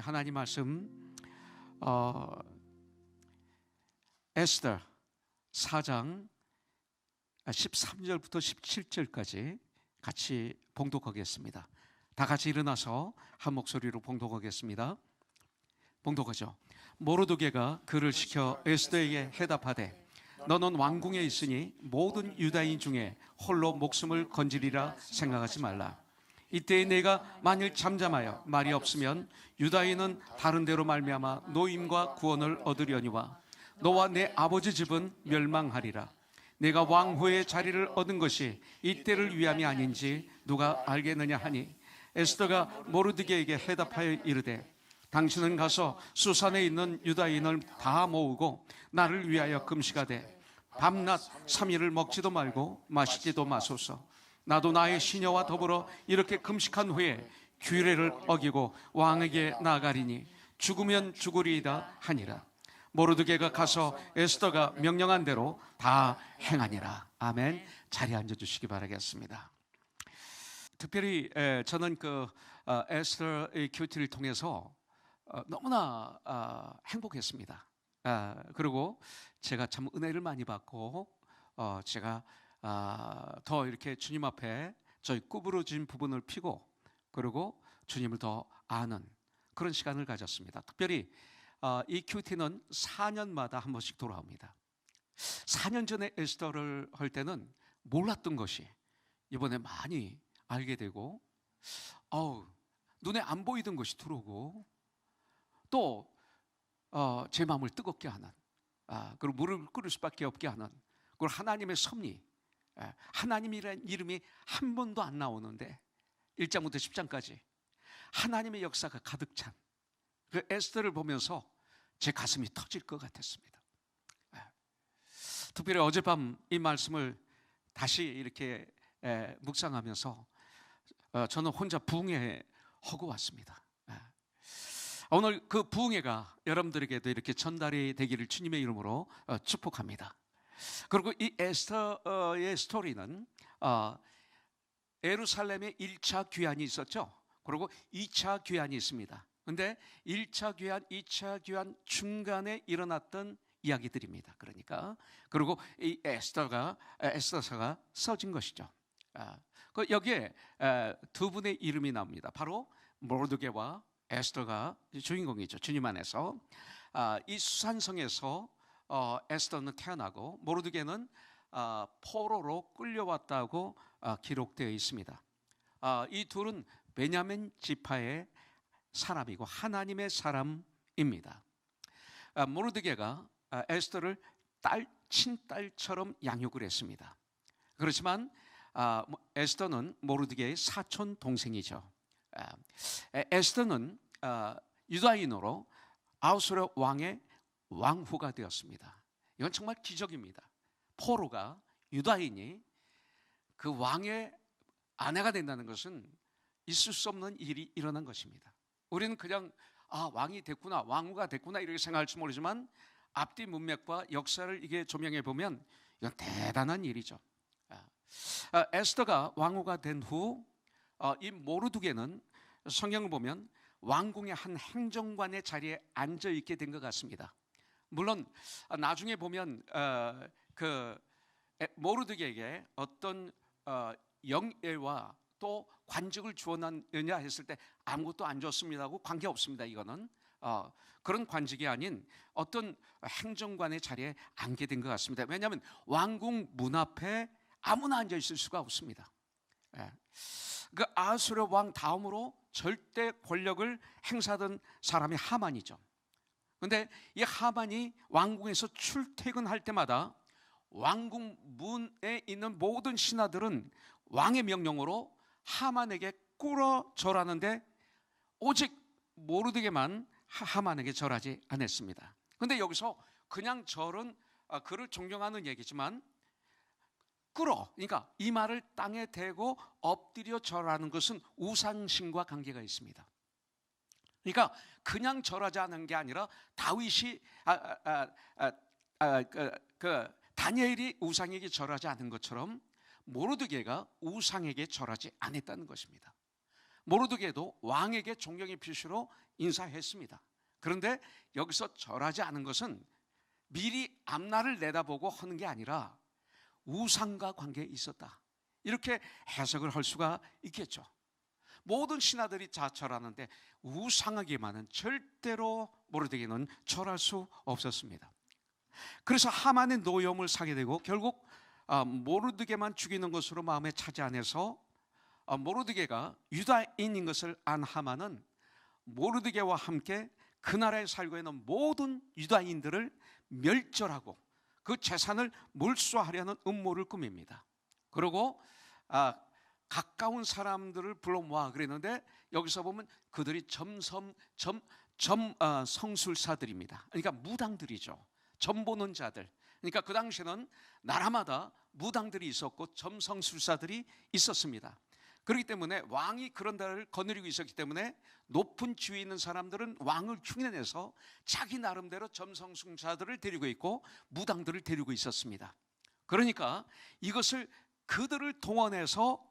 하나님 말씀 에스더 4장 13절부터 17절까지 같이 봉독하겠습니다. 다 같이 일어나서 한 목소리로 봉독하겠습니다. 봉독하죠. 모르드게가 그를 시켜 에스더에게 해답하되 너는 왕궁에 있으니 모든 유다인 중에 홀로 목숨을 건지리라 생각하지 말라. 이때에 내가 만일 잠잠하여 말이 없으면 유다인은 다른 데로 말미암아 노임과 구원을 얻으려니와 너와 내 아버지 집은 멸망하리라. 내가 왕후의 자리를 얻은 것이 이때를 위함이 아닌지 누가 알겠느냐 하니 에스더가 모르드게에게 해답하여 이르되 당신은 가서 수산에 있는 유다인을 다 모으고 나를 위하여 금식하되 밤낮 3일을 먹지도 말고 마시지도 마소서. 나도 나의 시녀와 더불어 이렇게 금식한 후에 규례를 어기고 왕에게 나아가리니 죽으면 죽으리이다 하니라. 모르드게가 가서 에스더가 명령한 대로 다 행하니라. 아멘. 자리에 앉아주시기 바라겠습니다. 특별히 저는 에스더의 큐티를 통해서 너무나 행복했습니다. 그리고 제가 참 은혜를 많이 받고 제가 더 이렇게 주님 앞에 저희 구부러진 부분을 피고 그리고 주님을 더 아는 그런 시간을 가졌습니다. 특별히 이 큐티는 4년마다 한 번씩 돌아옵니다. 4년 전에 에스더를 할 때는 몰랐던 것이 이번에 많이 알게 되고 눈에 안 보이던 것이 들어오고 또 제 마음을 뜨겁게 하는 그리고 물을 끓일 수밖에 없게 하는 그리고 하나님의 섭리, 하나님이라는 이름이 한 번도 안 나오는데 1장부터 10장까지 하나님의 역사가 가득 찬 그 에스더를 보면서 제 가슴이 터질 것 같았습니다. 특별히 어젯밤 이 말씀을 다시 이렇게 묵상하면서 저는 혼자 부흥회하고 왔습니다. 오늘 그 부흥회가 여러분들에게도 이렇게 전달이 되기를 주님의 이름으로 축복합니다. 그리고 이 에스더의 스토리는 예루살렘에 1차 귀환이 있었죠. 그리고 2차 귀환이 있습니다. 그런데 1차 귀환, 2차 귀환 중간에 일어났던 이야기들입니다. 그리고 이 에스더서가 써진 것이죠. 여기에 두 분의 이름이 나옵니다. 바로 모르드게와 에스더가 주인공이죠. 주님 안에서 이 수산성에서 에스더는 태어나고 모르드게는 포로로 끌려왔다고 기록되어 있습니다. 이 둘은 베냐민 지파의 사람이고 하나님의 사람입니다. 모르드게가 에스더를 친딸처럼 양육을 했습니다. 그렇지만 에스더는 모르드게의 사촌 동생이죠. 에스더는 유다인으로 아하수에로 왕의 왕후가 되었습니다. 이건 정말 기적입니다. 포로가 유다인이 그 왕의 아내가 된다는 것은 있을 수 없는 일이 일어난 것입니다. 우리는 그냥 왕이 됐구나, 왕후가 됐구나 이렇게 생각할지 모르지만 앞뒤 문맥과 역사를 이게 조명해 보면 이건 대단한 일이죠. 에스더가 왕후가 된 후 이 모르드게는 성경을 보면 왕궁의 한 행정관의 자리에 앉아 있게 된 것 같습니다. 물론 나중에 보면 모르드게에게 어떤 영예와 또 관직을 주었느냐 했을 때 아무것도 안 줬습니다고 관계없습니다. 이거는 그런 관직이 아닌 어떤 행정관의 자리에 앉게 된 것 같습니다. 왜냐하면 왕궁 문 앞에 아무나 앉아 있을 수가 없습니다. 그 아하수에로 왕 다음으로 절대 권력을 행사하던 사람이 하만이죠. 그런데 이 하만이 왕궁에서 출퇴근할 때마다 왕궁 문에 있는 모든 신하들은 왕의 명령으로 하만에게 꿇어 절하는데 오직 모르드게만 하만에게 절하지 않았습니다. 그런데 여기서 그냥 절은 그를 존경하는 얘기지만 그러니까 이 말을 땅에 대고 엎드려 절하는 것은 우상신과 관계가 있습니다. 그러니까 그냥 절하지 않은 게 아니라 다윗이 다니엘이 우상에게 절하지 않은 것처럼 모르드게가 우상에게 절하지 않았다는 것입니다. 모르드게도 왕에게 존경의 표시로 인사했습니다. 그런데 여기서 절하지 않은 것은 미리 앞날을 내다보고 하는 게 아니라 우상과 관계에 있었다, 이렇게 해석을 할 수가 있겠죠. 모든 신하들이 다 절하는데 우상에게만은 절대로 모르드게는 절할 수 없었습니다. 그래서 하만의 노여움을 사게 되고 결국 모르드게만 죽이는 것으로 마음에 차지 안해서 모르드게가 유다인인 것을 안 하만은 모르드게와 함께 그 나라에 살고 있는 모든 유다인들을 멸절하고 그 재산을 몰수하려는 음모를 꾸밉니다. 그리고 가까운 사람들을 불러 모아 그랬는데 여기서 보면 그들이 성술사들입니다. 그러니까 무당들이죠. 점 보는 자들. 그러니까 그 당시에는 나라마다 무당들이 있었고 점성술사들이 있었습니다. 그렇기 때문에 왕이 그런 데를 거느리고 있었기 때문에 높은 지위에 있는 사람들은 왕을 흉내내서 자기 나름대로 점성술사들을 데리고 있고 무당들을 데리고 있었습니다. 그러니까 이것을 그들을 동원해서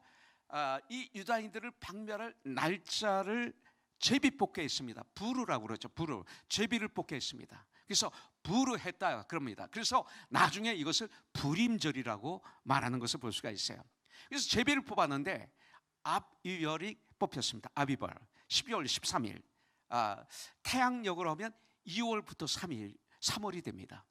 이 유다인들을 박멸할 날짜를 제비 뽑게 했습니다. 부르라고 그러죠. 부르, 제비를 뽑게 했습니다. 그래서 부르했다 그럽니다. 그래서 나중에 이것을 불임절이라고 말하는 것을 볼 수가 있어요. 그래서 제비를 뽑았는데 아비벌이 뽑혔습니다. 아비벌 12월 13일 태양력으로 하면 2월부터 3월이 됩니다.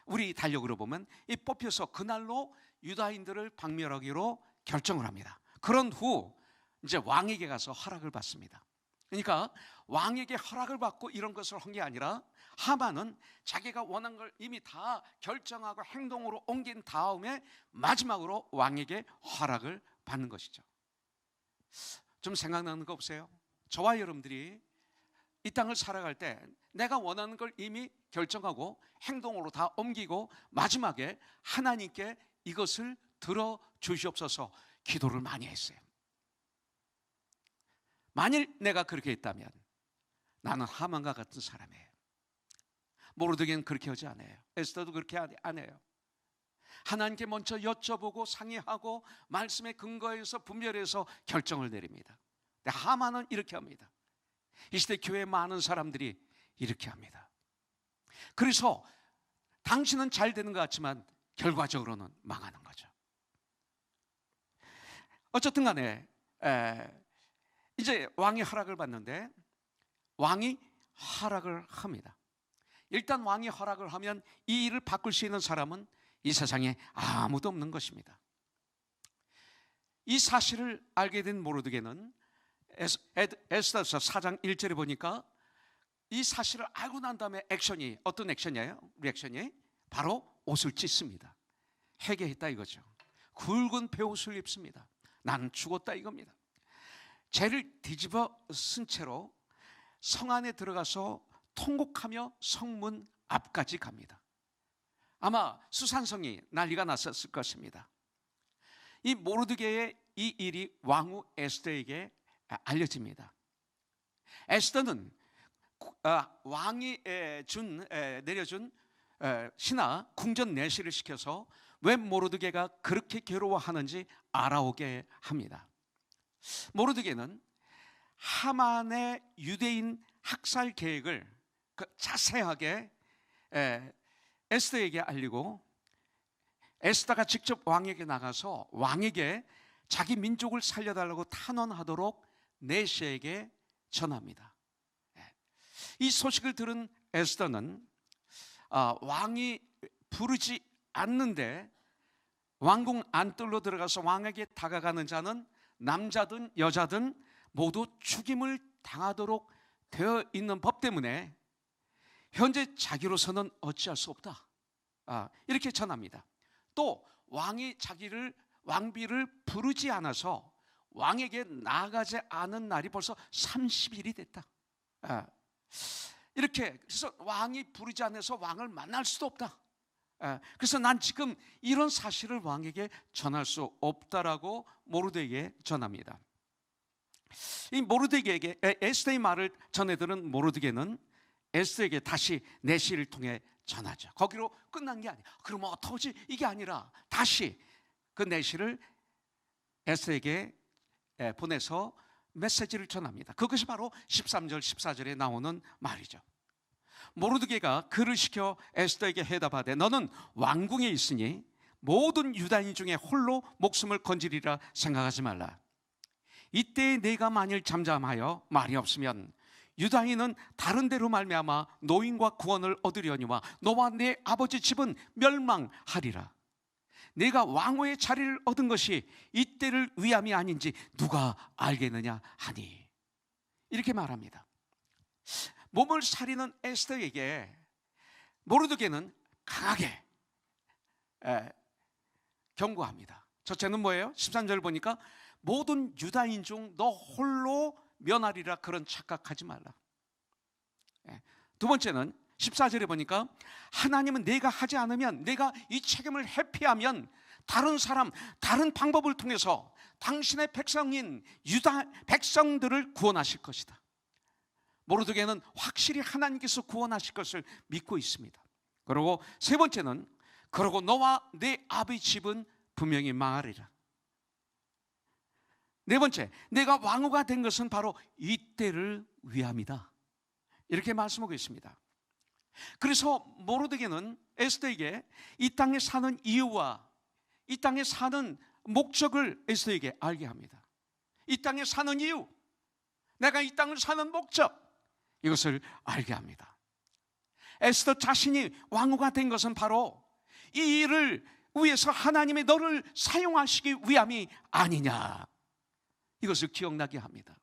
우리 달력으로 보면 이 뽑혀서 그날로 유다인들을 박멸하기로 결정을 합니다. 그런 후 이제 왕에게 가서 허락을 받습니다. 그러니까 왕에게 허락을 받고 이런 것을 한 게 아니라 하만은 자기가 원한 걸 이미 다 결정하고 행동으로 옮긴 다음에 마지막으로 왕에게 허락을 받는 것이죠. 좀 생각나는 거 없어요? 저와 여러분들이 이 땅을 살아갈 때 내가 원하는 걸 이미 결정하고 행동으로 다 옮기고 마지막에 하나님께 이것을 들어주시옵소서 기도를 많이 했어요. 만일 내가 그렇게 했다면 나는 하만과 같은 사람이에요. 모르드게는 그렇게 하지 않아요. 에스더도 그렇게 안 해요. 하나님께 먼저 여쭤보고 상의하고 말씀에 근거해서 분별해서 결정을 내립니다. 근데 하만은 이렇게 합니다. 이 시대 교회에 많은 사람들이 이렇게 합니다. 그래서 당신은 잘 되는 것 같지만 결과적으로는 망하는 거죠. 어쨌든 간에 이제 왕이 허락을 받는데 왕이 허락을 합니다. 일단 왕이 허락을 하면 이 일을 바꿀 수 있는 사람은 이 세상에 아무도 없는 것입니다. 이 사실을 알게 된 모르드게는 에스더서 4장 1절에 보니까 이 사실을 알고 난 다음에 액션이 어떤 액션이에요? 리액션이 바로 옷을 찢습니다. 회개했다 이거죠. 굵은 베옷을 입습니다. 나는 죽었다 이겁니다. 죄를 뒤집어 쓴 채로 성 안에 들어가서 통곡하며 성문 앞까지 갑니다. 아마 수산성이 난리가 났었을 것입니다. 이 모르드게의 이 일이 왕후 에스더에게 알려집니다. 에스더는 왕이 내려준 신하 궁전 내시를 시켜서 왜 모르드게가 그렇게 괴로워하는지 알아오게 합니다. 모르드게는 하만의 유대인 학살 계획을 자세하게 에스더에게 알리고 에스더가 직접 왕에게 나가서 왕에게 자기 민족을 살려달라고 탄원하도록 내시에게 전합니다. 이 소식을 들은 에스더는 왕이 부르지 않는데 왕궁 안뜰로 들어가서 왕에게 다가가는 자는 남자든 여자든 모두 죽임을 당하도록 되어 있는 법 때문에 현재 자기로서는 어찌할 수 없다, 이렇게 전합니다. 또 왕이 자기를 왕비를 부르지 않아서 왕에게 나아가지 않은 날이 벌써 30일이 됐다. 이렇게 그래서 왕이 부르지 않아서 왕을 만날 수도 없다. 그래서 난 지금 이런 사실을 왕에게 전할 수 없다라고 모르드게에게 전합니다. 이 모르드게에게 에스더의 말을 전해들은 모르드게는 에스더에게 다시 내시를 통해 전하죠. 거기로 끝난 게 아니야. 그러면 어떡하지? 이게 아니라 다시 그 내시를 에스더에게 보내서 메시지를 전합니다. 그것이 바로 13절 14절에 나오는 말이죠. 모르드게가 그를 시켜 에스더에게 해답하되 너는 왕궁에 있으니 모든 유다인 중에 홀로 목숨을 건지리라 생각하지 말라. 이때 네가 만일 잠잠하여 말이 없으면 유다인은 다른 데로 말미암아 노인과 구원을 얻으려니와 너와 네 아버지 집은 멸망하리라. 네가 왕후의 자리를 얻은 것이 이때를 위함이 아닌지 누가 알겠느냐 하니, 이렇게 말합니다. 몸을 사리는 에스더에게 모르드게는 강하게 경고합니다. 첫째는 뭐예요? 13절 보니까 모든 유다인 중 너 홀로 면하리라, 그런 착각하지 말라. 두 번째는 14절에 보니까 하나님은 내가 하지 않으면, 내가 이 책임을 회피하면 다른 사람, 다른 방법을 통해서 당신의 백성인 유다 백성들을 구원하실 것이다. 모르드게는 확실히 하나님께서 구원하실 것을 믿고 있습니다. 그리고 세 번째는 그러고 너와 내 아버지 집은 분명히 망하리라. 네 번째, 내가 왕후가 된 것은 바로 이때를 위함이다, 이렇게 말씀하고 있습니다. 그래서 모르드게는 에스더에게 이 땅에 사는 이유와 이 땅에 사는 목적을 에스더에게 알게 합니다. 이 땅에 사는 이유, 내가 이 땅을 사는 목적, 이것을 알게 합니다. 에스더 자신이 왕후가 된 것은 바로 이 일을 위해서 하나님이 너를 사용하시기 위함이 아니냐, 이것을 기억나게 합니다.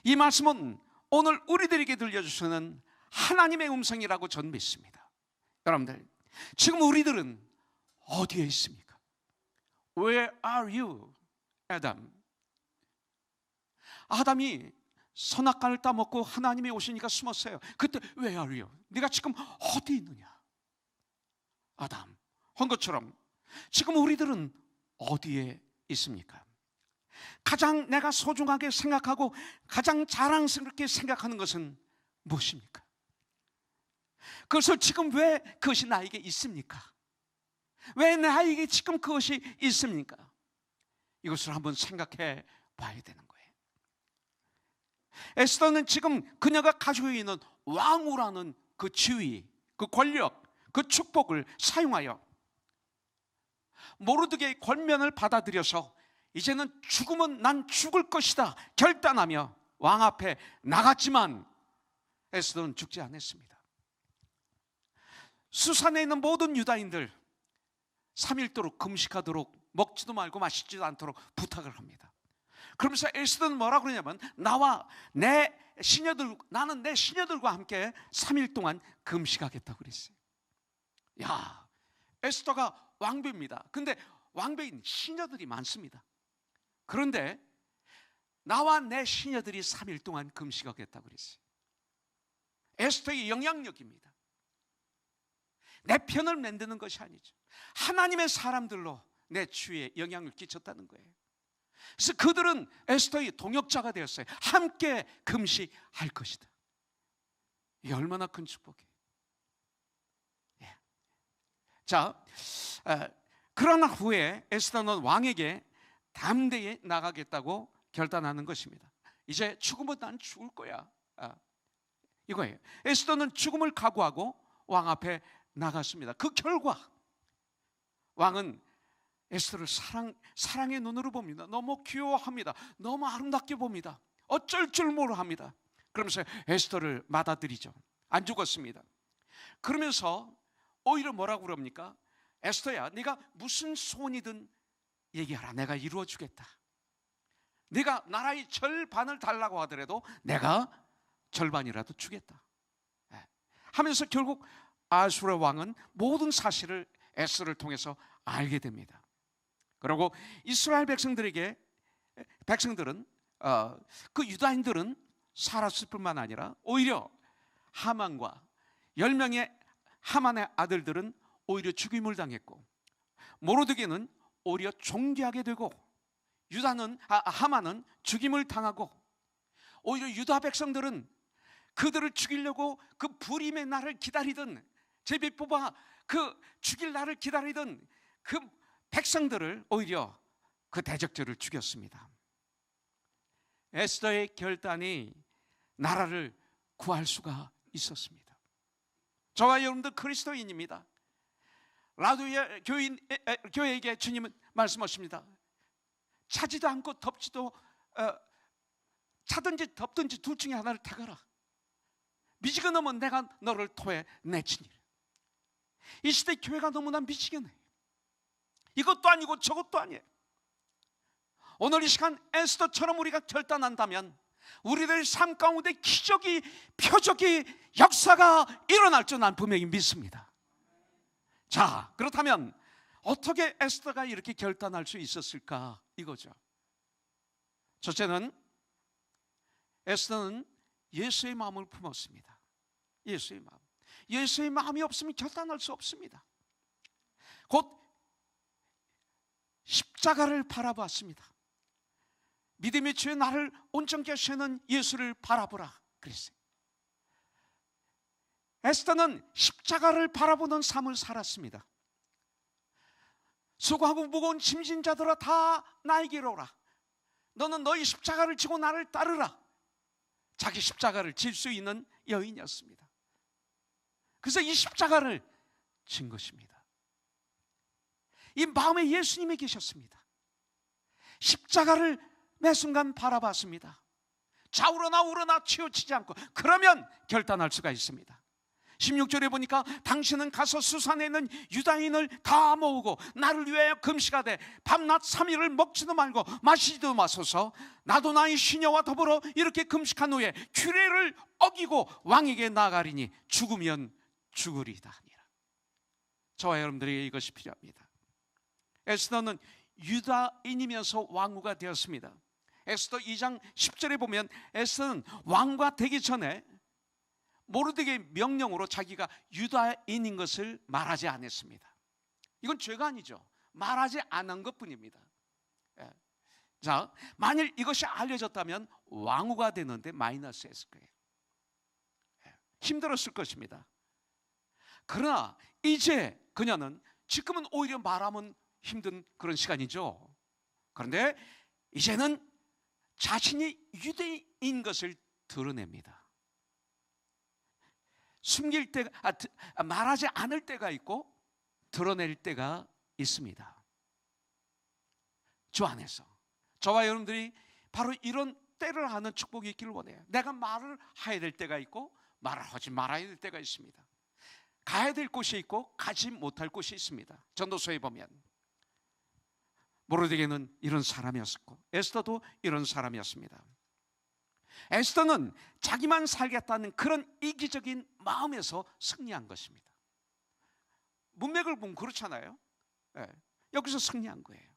이 말씀은 오늘 우리들에게 들려주시는 하나님의 음성이라고 저는 믿습니다. 여러분들, 지금 우리들은 어디에 있습니까? Where are you, 아담? 아담이 선악과를 따먹고 하나님이 오시니까 숨었어요. 그때 Where are you? 네가 지금 어디 있느냐? 아담, 한 것처럼 지금 우리들은 어디에 있습니까? 가장 내가 소중하게 생각하고 가장 자랑스럽게 생각하는 것은 무엇입니까? 그래서 지금 왜 그것이 나에게 있습니까? 왜 나에게 지금 그것이 있습니까? 이것을 한번 생각해 봐야 되는 거예요. 에스더는 지금 그녀가 가지고 있는 왕후라는 그 지위, 그 권력, 그 축복을 사용하여 모르드게의 권면을 받아들여서 이제는 죽으면 난 죽을 것이다 결단하며 왕 앞에 나갔지만 에스더는 죽지 않았습니다. 수산에 있는 모든 유다인들 3일 동안 금식하도록, 먹지도 말고 마시지도 않도록 부탁을 합니다. 그러면서 에스더는 뭐라고 그러냐면 나는 내 시녀들과 함께 3일 동안 금식하겠다고 그랬어요. 야, 에스더가 왕비입니다. 근데 왕비인 시녀들이 많습니다. 그런데 나와 내 시녀들이 3일 동안 금식하겠다고 그랬어요. 에스더의 영향력입니다. 내 편을 만드는 것이 아니죠. 하나님의 사람들로 내 주위에 영향을 끼쳤다는 거예요. 그래서 그들은 에스더의 동역자가 되었어요. 함께 금식할 것이다. 이게 얼마나 큰 축복이에요. 예. 자, 그러나 후에 에스더는 왕에게 담대히 나가겠다고 결단하는 것입니다. 이제 죽으면 난 죽을 거야, 이거예요. 에스더는 죽음을 각오하고 왕 앞에 나갔습니다. 그 결과 왕은 에스더를 사랑의 눈으로 봅니다. 너무 귀여워합니다. 너무 아름답게 봅니다. 어쩔 줄 모르합니다. 그러면서 에스더를 받아들이죠. 안 죽었습니다. 그러면서 오히려 뭐라고 그럽니까? 에스더야, 네가 무슨 소원이든 얘기하라. 내가 이루어 주겠다. 네가 나라의 절반을 달라고 하더라도 내가 절반이라도 주겠다 하면서 결국 아수르 왕은 모든 사실을 에스더를 통해서 알게 됩니다. 그리고 이스라엘 백성들은 그 유다인들은 살았을 뿐만 아니라 오히려 하만과 10명의 하만의 아들들은 오히려 죽임을 당했고 모르드게는 오히려 존귀하게 되고 하만은 죽임을 당하고 오히려 유다 백성들은 그들을 죽이려고 그 불임의 날을 기다리던, 제비 뽑아 그 죽일 날을 기다리던 그 백성들을 오히려 그 대적들을 죽였습니다. 에스더의 결단이 나라를 구할 수가 있었습니다. 저와 여러분들 그리스도인입니다. 라도야 교회에게 주님은 말씀하십니다. 차지도 않고 덥지도 차든지 덥든지 둘 중에 하나를 택하라. 미지근하면 내가 너를 토해 내치니라. 이 시대 교회가 너무나 미지근해. 이것도 아니고 저것도 아니에요. 오늘 이 시간 에스더처럼 우리가 결단한다면 우리들 삶 가운데 기적이, 표적이, 역사가 일어날 줄 난 분명히 믿습니다. 자, 그렇다면 어떻게 에스더가 이렇게 결단할 수 있었을까 이거죠. 첫째는 에스더는 예수의 마음을 품었습니다. 예수의 마음. 예수의 마음이 없으면 결단할 수 없습니다. 곧 십자가를 바라봤습니다. 믿음의 주에 나를 온전케 하시는 예수를 바라보라 그랬어요. 에스더는 십자가를 바라보는 삶을 살았습니다. 수고하고 무거운 짐진 자들아 다 나에게로 오라. 너는 너희 십자가를 지고 나를 따르라. 자기 십자가를 질 수 있는 여인이었습니다. 그래서 이 십자가를 진 것입니다. 이 마음에 예수님이 계셨습니다. 십자가를 매 순간 바라봤습니다. 좌우로나 우로나 치우치지 않고, 그러면 결단할 수가 있습니다. 16절에 보니까 당신은 가서 수산에 있는 유다인을 다 모으고 나를 위하여 금식하되 밤낮 3일을 먹지도 말고 마시지도 마소서. 나도 나의 시녀와 더불어 이렇게 금식한 후에 규례를 어기고 왕에게 나아가리니 죽으면 죽으리다 하니라. 저와 여러분들에게 이것이 필요합니다. 에스더는 유다인이면서 왕후가 되었습니다. 에스더 2장 10절에 보면 에스더는 왕과 되기 전에 모르드게의 명령으로 자기가 유다인인 것을 말하지 않았습니다. 이건 죄가 아니죠. 말하지 않은 것뿐입니다. 자, 만일 이것이 알려졌다면 왕후가 되는데 마이너스였을 거예요. 힘들었을 것입니다. 그러나 이제 그녀는, 지금은 오히려 말하면 힘든 그런 시간이죠. 그런데 이제는 자신이 유대인인 것을 드러냅니다. 숨길 때가, 말하지 않을 때가 있고 드러낼 때가 있습니다. 주 안에서 저와 여러분들이 바로 이런 때를 하는 축복이 있기를 원해요. 내가 말을 해야 될 때가 있고 말을 하지 말아야 될 때가 있습니다. 가야 될 곳이 있고 가지 못할 곳이 있습니다. 전도서에 보면 모르드게는 이런 사람이었고 에스더도 이런 사람이었습니다. 에스더는 자기만 살겠다는 그런 이기적인 마음에서 승리한 것입니다. 문맥을 보면 그렇잖아요. 여기서 승리한 거예요.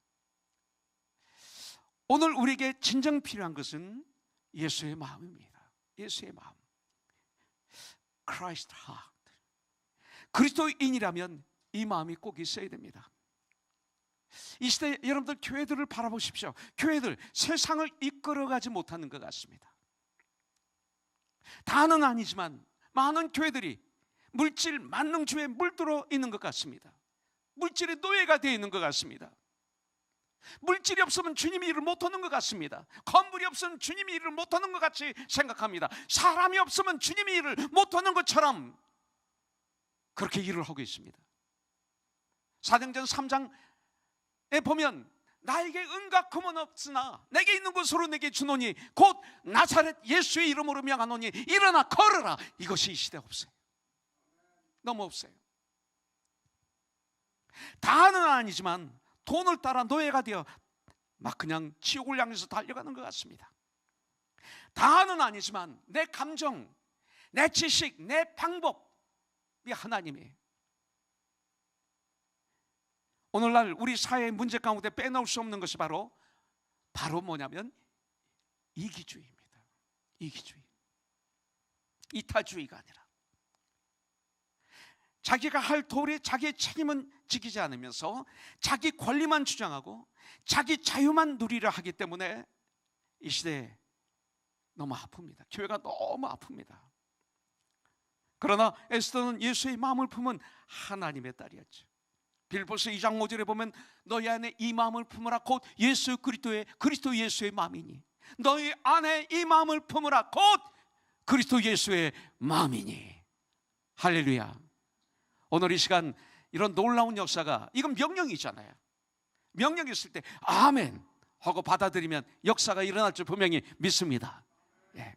오늘 우리에게 진정 필요한 것은 예수의 마음입니다. 예수의 마음. Christ heart. 그리스도인이라면 이 마음이 꼭 있어야 됩니다. 이 시대 여러분들 교회들을 바라보십시오. 교회들 세상을 이끌어가지 못하는 것 같습니다. 다는 아니지만 많은 교회들이 물질 만능주의에 물들어 있는 것 같습니다. 물질의 노예가 되어 있는 것 같습니다. 물질이 없으면 주님이 일을 못하는 것 같습니다. 건물이 없으면 주님이 일을 못하는 것 같이 생각합니다. 사람이 없으면 주님이 일을 못하는 것처럼 그렇게 일을 하고 있습니다. 사도행전 3장에 보면 나에게 은과 금은 없으나 내게 있는 것으로 내게 주노니 곧 나사렛 예수의 이름으로 명하노니 일어나 걸어라. 이것이 이 시대에 없어요. 너무 없어요. 다는 아니지만 돈을 따라 노예가 되어 막 그냥 지옥을 향해서 달려가는 것 같습니다. 다는 아니지만 내 감정, 내 지식, 내 방법이 하나님이에요. 오늘날 우리 사회의 문제 가운데 빼놓을 수 없는 것이 바로 뭐냐면 이기주의입니다. 이기주의. 이타주의가 아니라 자기가 할 도리에 자기의 책임은 지키지 않으면서 자기 권리만 주장하고 자기 자유만 누리려 하기 때문에 이 시대에 너무 아픕니다. 교회가 너무 아픕니다. 그러나 에스더는 예수의 마음을 품은 하나님의 딸이었죠. 빌립보서 2장 5절에 보면 너희 안에 이 마음을 품으라 곧 예수 그리스도 예수의 마음이니 너희 안에 이 마음을 품으라. 곧 그리스도 예수의 마음이니. 할렐루야. 오늘 이 시간 이런 놀라운 역사가, 이건 명령이잖아요. 명령이 있을 때 아멘 하고 받아들이면 역사가 일어날 줄 분명히 믿습니다. 예.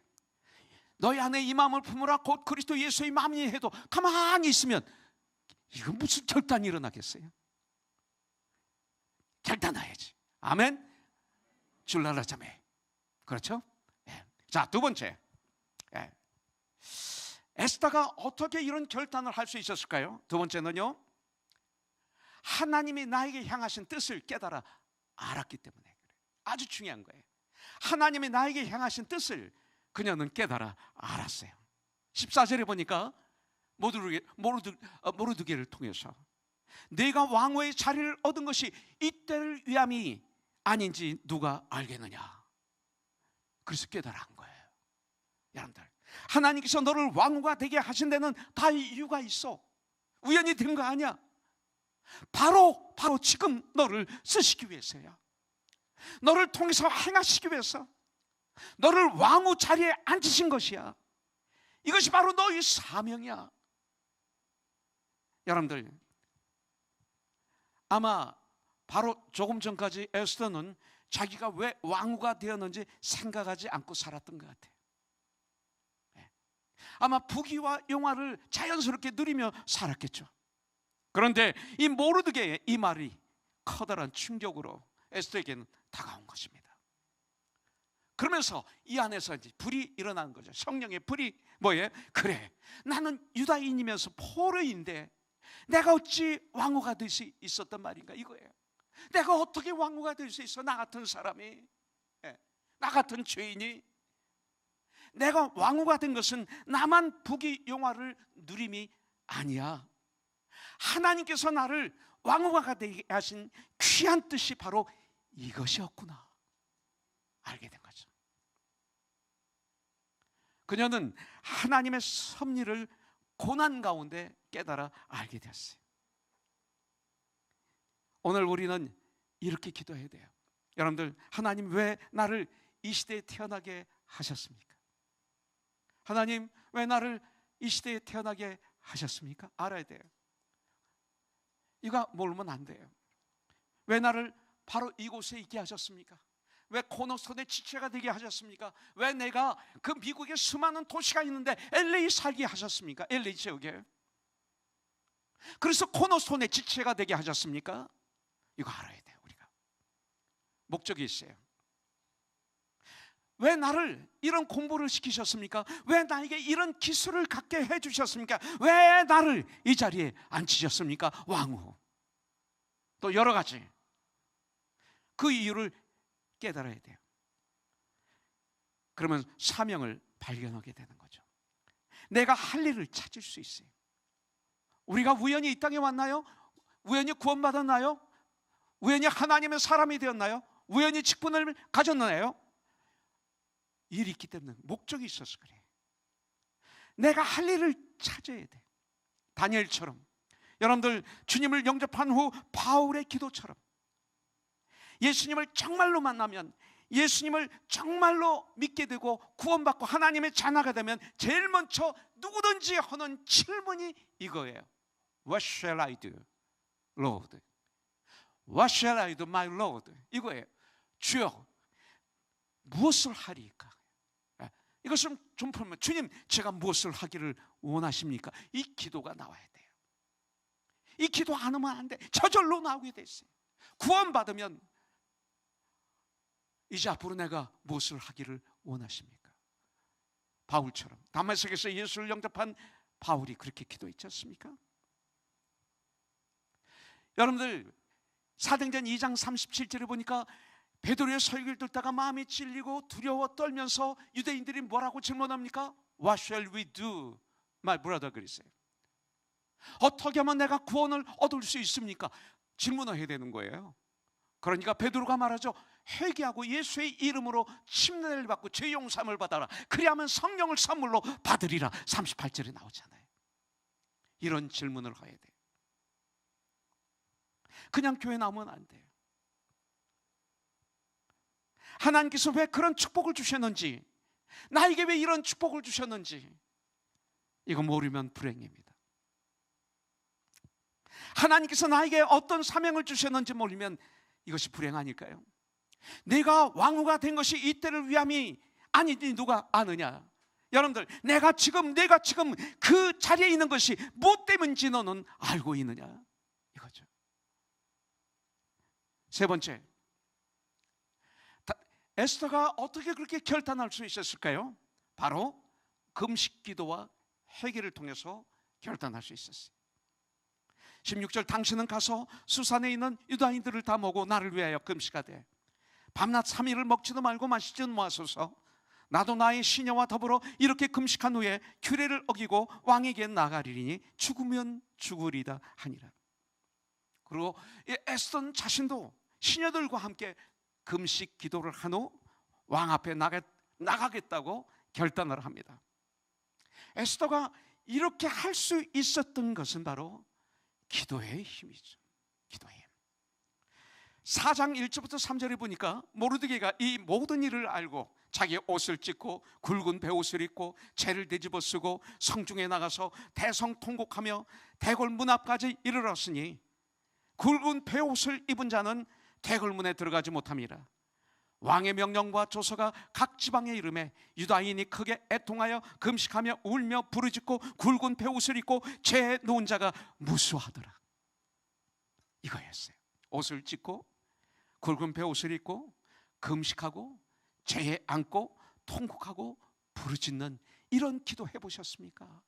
너희 안에 이 마음을 품으라. 곧 그리스도 예수의 마음이니 해도 가만히 있으면 이건 무슨 결단이 일어나겠어요? 결단해야지. 아멘. 줄라라 자매. 그렇죠? 예. 자, 두 번째. 예. 에스더가 어떻게 이런 결단을 할 수 있었을까요? 두 번째는요, 하나님이 나에게 향하신 뜻을 깨달아 알았기 때문에 그래요. 아주 중요한 거예요. 하나님이 나에게 향하신 뜻을 그녀는 깨달아 알았어요. 14절에 보니까 모르드게를 통해서 내가 왕후의 자리를 얻은 것이 이때를 위함이 아닌지 누가 알겠느냐. 그래서 깨달아 한 거예요. 여러분들, 하나님께서 너를 왕후가 되게 하신 데는 다 이유가 있어. 우연히 된 거 아니야. 바로 지금 너를 쓰시기 위해서야. 너를 통해서 행하시기 위해서 너를 왕후 자리에 앉으신 것이야. 이것이 바로 너의 사명이야. 여러분들, 아마 바로 조금 전까지 에스더는 자기가 왜 왕후가 되었는지 생각하지 않고 살았던 것 같아요. 아마 부귀와 영화를 자연스럽게 누리며 살았겠죠. 그런데 이 모르드게의 이 말이 커다란 충격으로 에스더에게는 다가온 것입니다. 그러면서 이 안에서 이제 불이 일어나는 거죠. 성령의 불이 뭐예요? 그래, 나는 유다인이면서 포로인데 내가 어찌 왕후가 될 수 있었단 말인가, 이거예요. 내가 어떻게 왕후가 될 수 있어? 나 같은 사람이, 나 같은 죄인이. 내가 왕후가 된 것은 나만 부귀 영화를 누림이 아니야. 하나님께서 나를 왕후가 되게 하신 귀한 뜻이 바로 이것이었구나 알게 된 거죠. 그녀는 하나님의 섭리를 고난 가운데 깨달아 알게 되었어요. 오늘 우리는 이렇게 기도해야 돼요. 여러분들, 하나님 왜 나를 이 시대에 태어나게 하셨습니까? 하나님 왜 나를 이 시대에 태어나게 하셨습니까? 알아야 돼요. 이거 모르면 안 돼요. 왜 나를 바로 이곳에 있게 하셨습니까? 왜 코너스톤의 지체가 되게 하셨습니까? 왜 내가 그 미국의 수많은 도시가 있는데 LA 살게 하셨습니까? LA 지역에. 그래서 코너스톤의 지체가 되게 하셨습니까? 이거 알아야 돼요. 우리가 목적이 있어요. 왜 나를 이런 공부를 시키셨습니까? 왜 나에게 이런 기술을 갖게 해주셨습니까? 왜 나를 이 자리에 앉히셨습니까? 왕후. 또 여러 가지 그 이유를 깨달아야 돼요. 그러면 사명을 발견하게 되는 거죠. 내가 할 일을 찾을 수 있어요. 우리가 우연히 이 땅에 왔나요? 우연히 구원받았나요? 우연히 하나님의 사람이 되었나요? 우연히 직분을 가졌나요? 일이 있기 때문에, 목적이 있어서 그래. 내가 할 일을 찾아야 돼. 다니엘처럼, 여러분들 주님을 영접한 후 바울의 기도처럼 예수님을 정말로 만나면, 예수님을 정말로 믿게 되고 구원받고 하나님의 자녀가 되면 제일 먼저 누구든지 하는 질문이 이거예요. What shall I do, Lord? What shall I do, my Lord? 이거예요. 주여, 무엇을 하리까? 이것을 좀 풀면, 주님, 제가 무엇을 하기를 원하십니까? 이 기도가 나와야 돼요. 이 기도 안 하면 안 돼. 저절로 나오게 돼 있어요. 구원받으면 이제 앞으로 내가 무엇을 하기를 원하십니까? 바울처럼 다메섹에서 예수를 영접한 바울이 그렇게 기도했지 않습니까? 여러분들, 사도행전 2장 37절에 보니까 베드로의 설교를 듣다가 마음이 찔리고 두려워 떨면서 유대인들이 뭐라고 질문합니까? What shall we do, my brother? 그랬어요. 어떻게 하면 내가 구원을 얻을 수 있습니까? 질문을 해야 되는 거예요. 그러니까 베드로가 말하죠. 회개하고 예수의 이름으로 침례를 받고 죄 용서함을 받아라. 그리하면 성령을 선물로 받으리라. 38절에 나오잖아요. 이런 질문을 해야 돼요. 그냥 교회 나오면 안 돼요. 하나님께서 왜 그런 축복을 주셨는지, 나에게 왜 이런 축복을 주셨는지 이거 모르면 불행입니다. 하나님께서 나에게 어떤 사명을 주셨는지 모르면 이것이 불행 아닐까요? 내가 왕후가 된 것이 이때를 위함이 아니니 누가 아느냐? 여러분들, 내가 지금 그 자리에 있는 것이 무엇 때문인지 너는 알고 있느냐? 이거죠. 세 번째, 에스더가 어떻게 그렇게 결단할 수 있었을까요? 바로 금식 기도와 회개를 통해서 결단할 수 있었어요. 16절, 당신은 가서 수산에 있는 유다인들을 다 모으고 나를 위하여 금식하되 밤낮 3일을 먹지도 말고 마시지도 마소서. 나도 나의 시녀와 더불어 이렇게 금식한 후에 규례를 어기고 왕에게 나가리니 죽으면 죽으리다 하니라. 그리고 에스더는 자신도 시녀들과 함께 금식 기도를 한 후 왕 앞에 나가겠다고 결단을 합니다. 에스더가 이렇게 할 수 있었던 것은 바로 기도의 힘이죠. 기도의 힘. 4장 1절부터 3절에 보니까 모르드게가 이 모든 일을 알고 자기 옷을 찢고 굵은 베옷을 입고 재를 뒤집어 쓰고 성중에 나가서 대성통곡하며 대궐 문 앞까지 이르렀으니 굵은 베옷을 입은 자는 대궐문에 들어가지 못함이라. 왕의 명령과 조서가 각 지방에 이르매 유다인이 크게 애통하여 금식하며 울며 부르짖고 굵은 베옷을 입고 재에 누운 자가 무수하더라. 이거였어요. 옷을 찢고 굵은 베옷을 입고 금식하고 재에 앉고 통곡하고 부르짖는 이런 기도 해보셨습니까?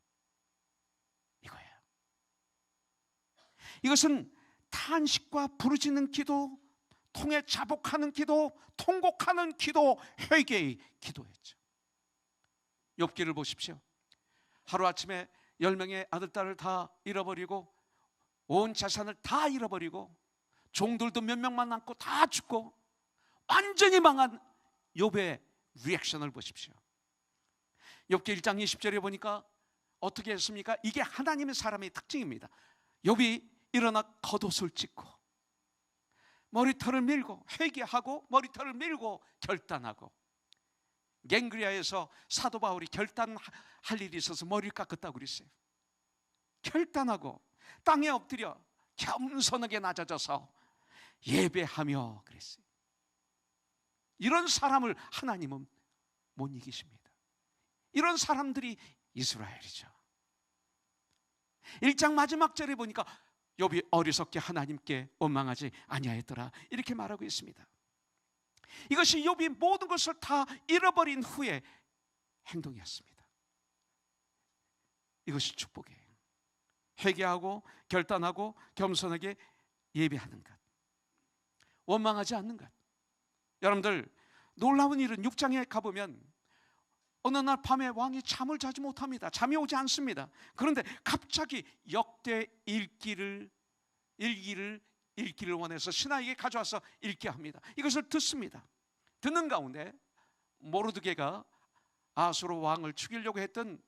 이거예요. 이것은 탄식과 부르짖는 기도, 통해 자복하는 기도, 통곡하는 기도, 회개의 기도였죠. 욥기를 보십시오. 하루아침에 10명의 아들딸을 다 잃어버리고 온 재산을 다 잃어버리고 종들도 몇 명만 남고 다 죽고 완전히 망한 욥의 리액션을 보십시오. 욥기 1장 20절에 보니까 어떻게 했습니까? 이게 하나님의 사람의 특징입니다. 욥이 일어나 겉옷을 찢고 머리털을 밀고 회개하고 머리털을 밀고 결단하고, 갱그리아에서 사도 바울이 결단할 일이 있어서 머리를 깎았다고 그랬어요. 결단하고 땅에 엎드려 겸손하게 낮아져서 예배하며 그랬어요. 이런 사람을 하나님은 못 이기십니다. 이런 사람들이 이스라엘이죠. 1장 마지막 절에 보니까 욥이 어리석게 하나님께 원망하지 아니하였더라 이렇게 말하고 있습니다. 이것이 욥이 모든 것을 다 잃어버린 후에 행동이었습니다. 이것이 축복이에요. 회개하고 결단하고 겸손하게 예배하는 것, 원망하지 않는 것. 여러분들, 놀라운 일은 6장에 가보면 어느 날 밤에 왕이 잠을 자지 못합니다. 잠이 오지 않습니다. 그런데 갑자기 역대 일기를 원해서 신하에게 가져와서 읽게 합니다. 이것을 듣습니다. 듣는 가운데 모르드게가 아수르 왕을 죽이려고 했던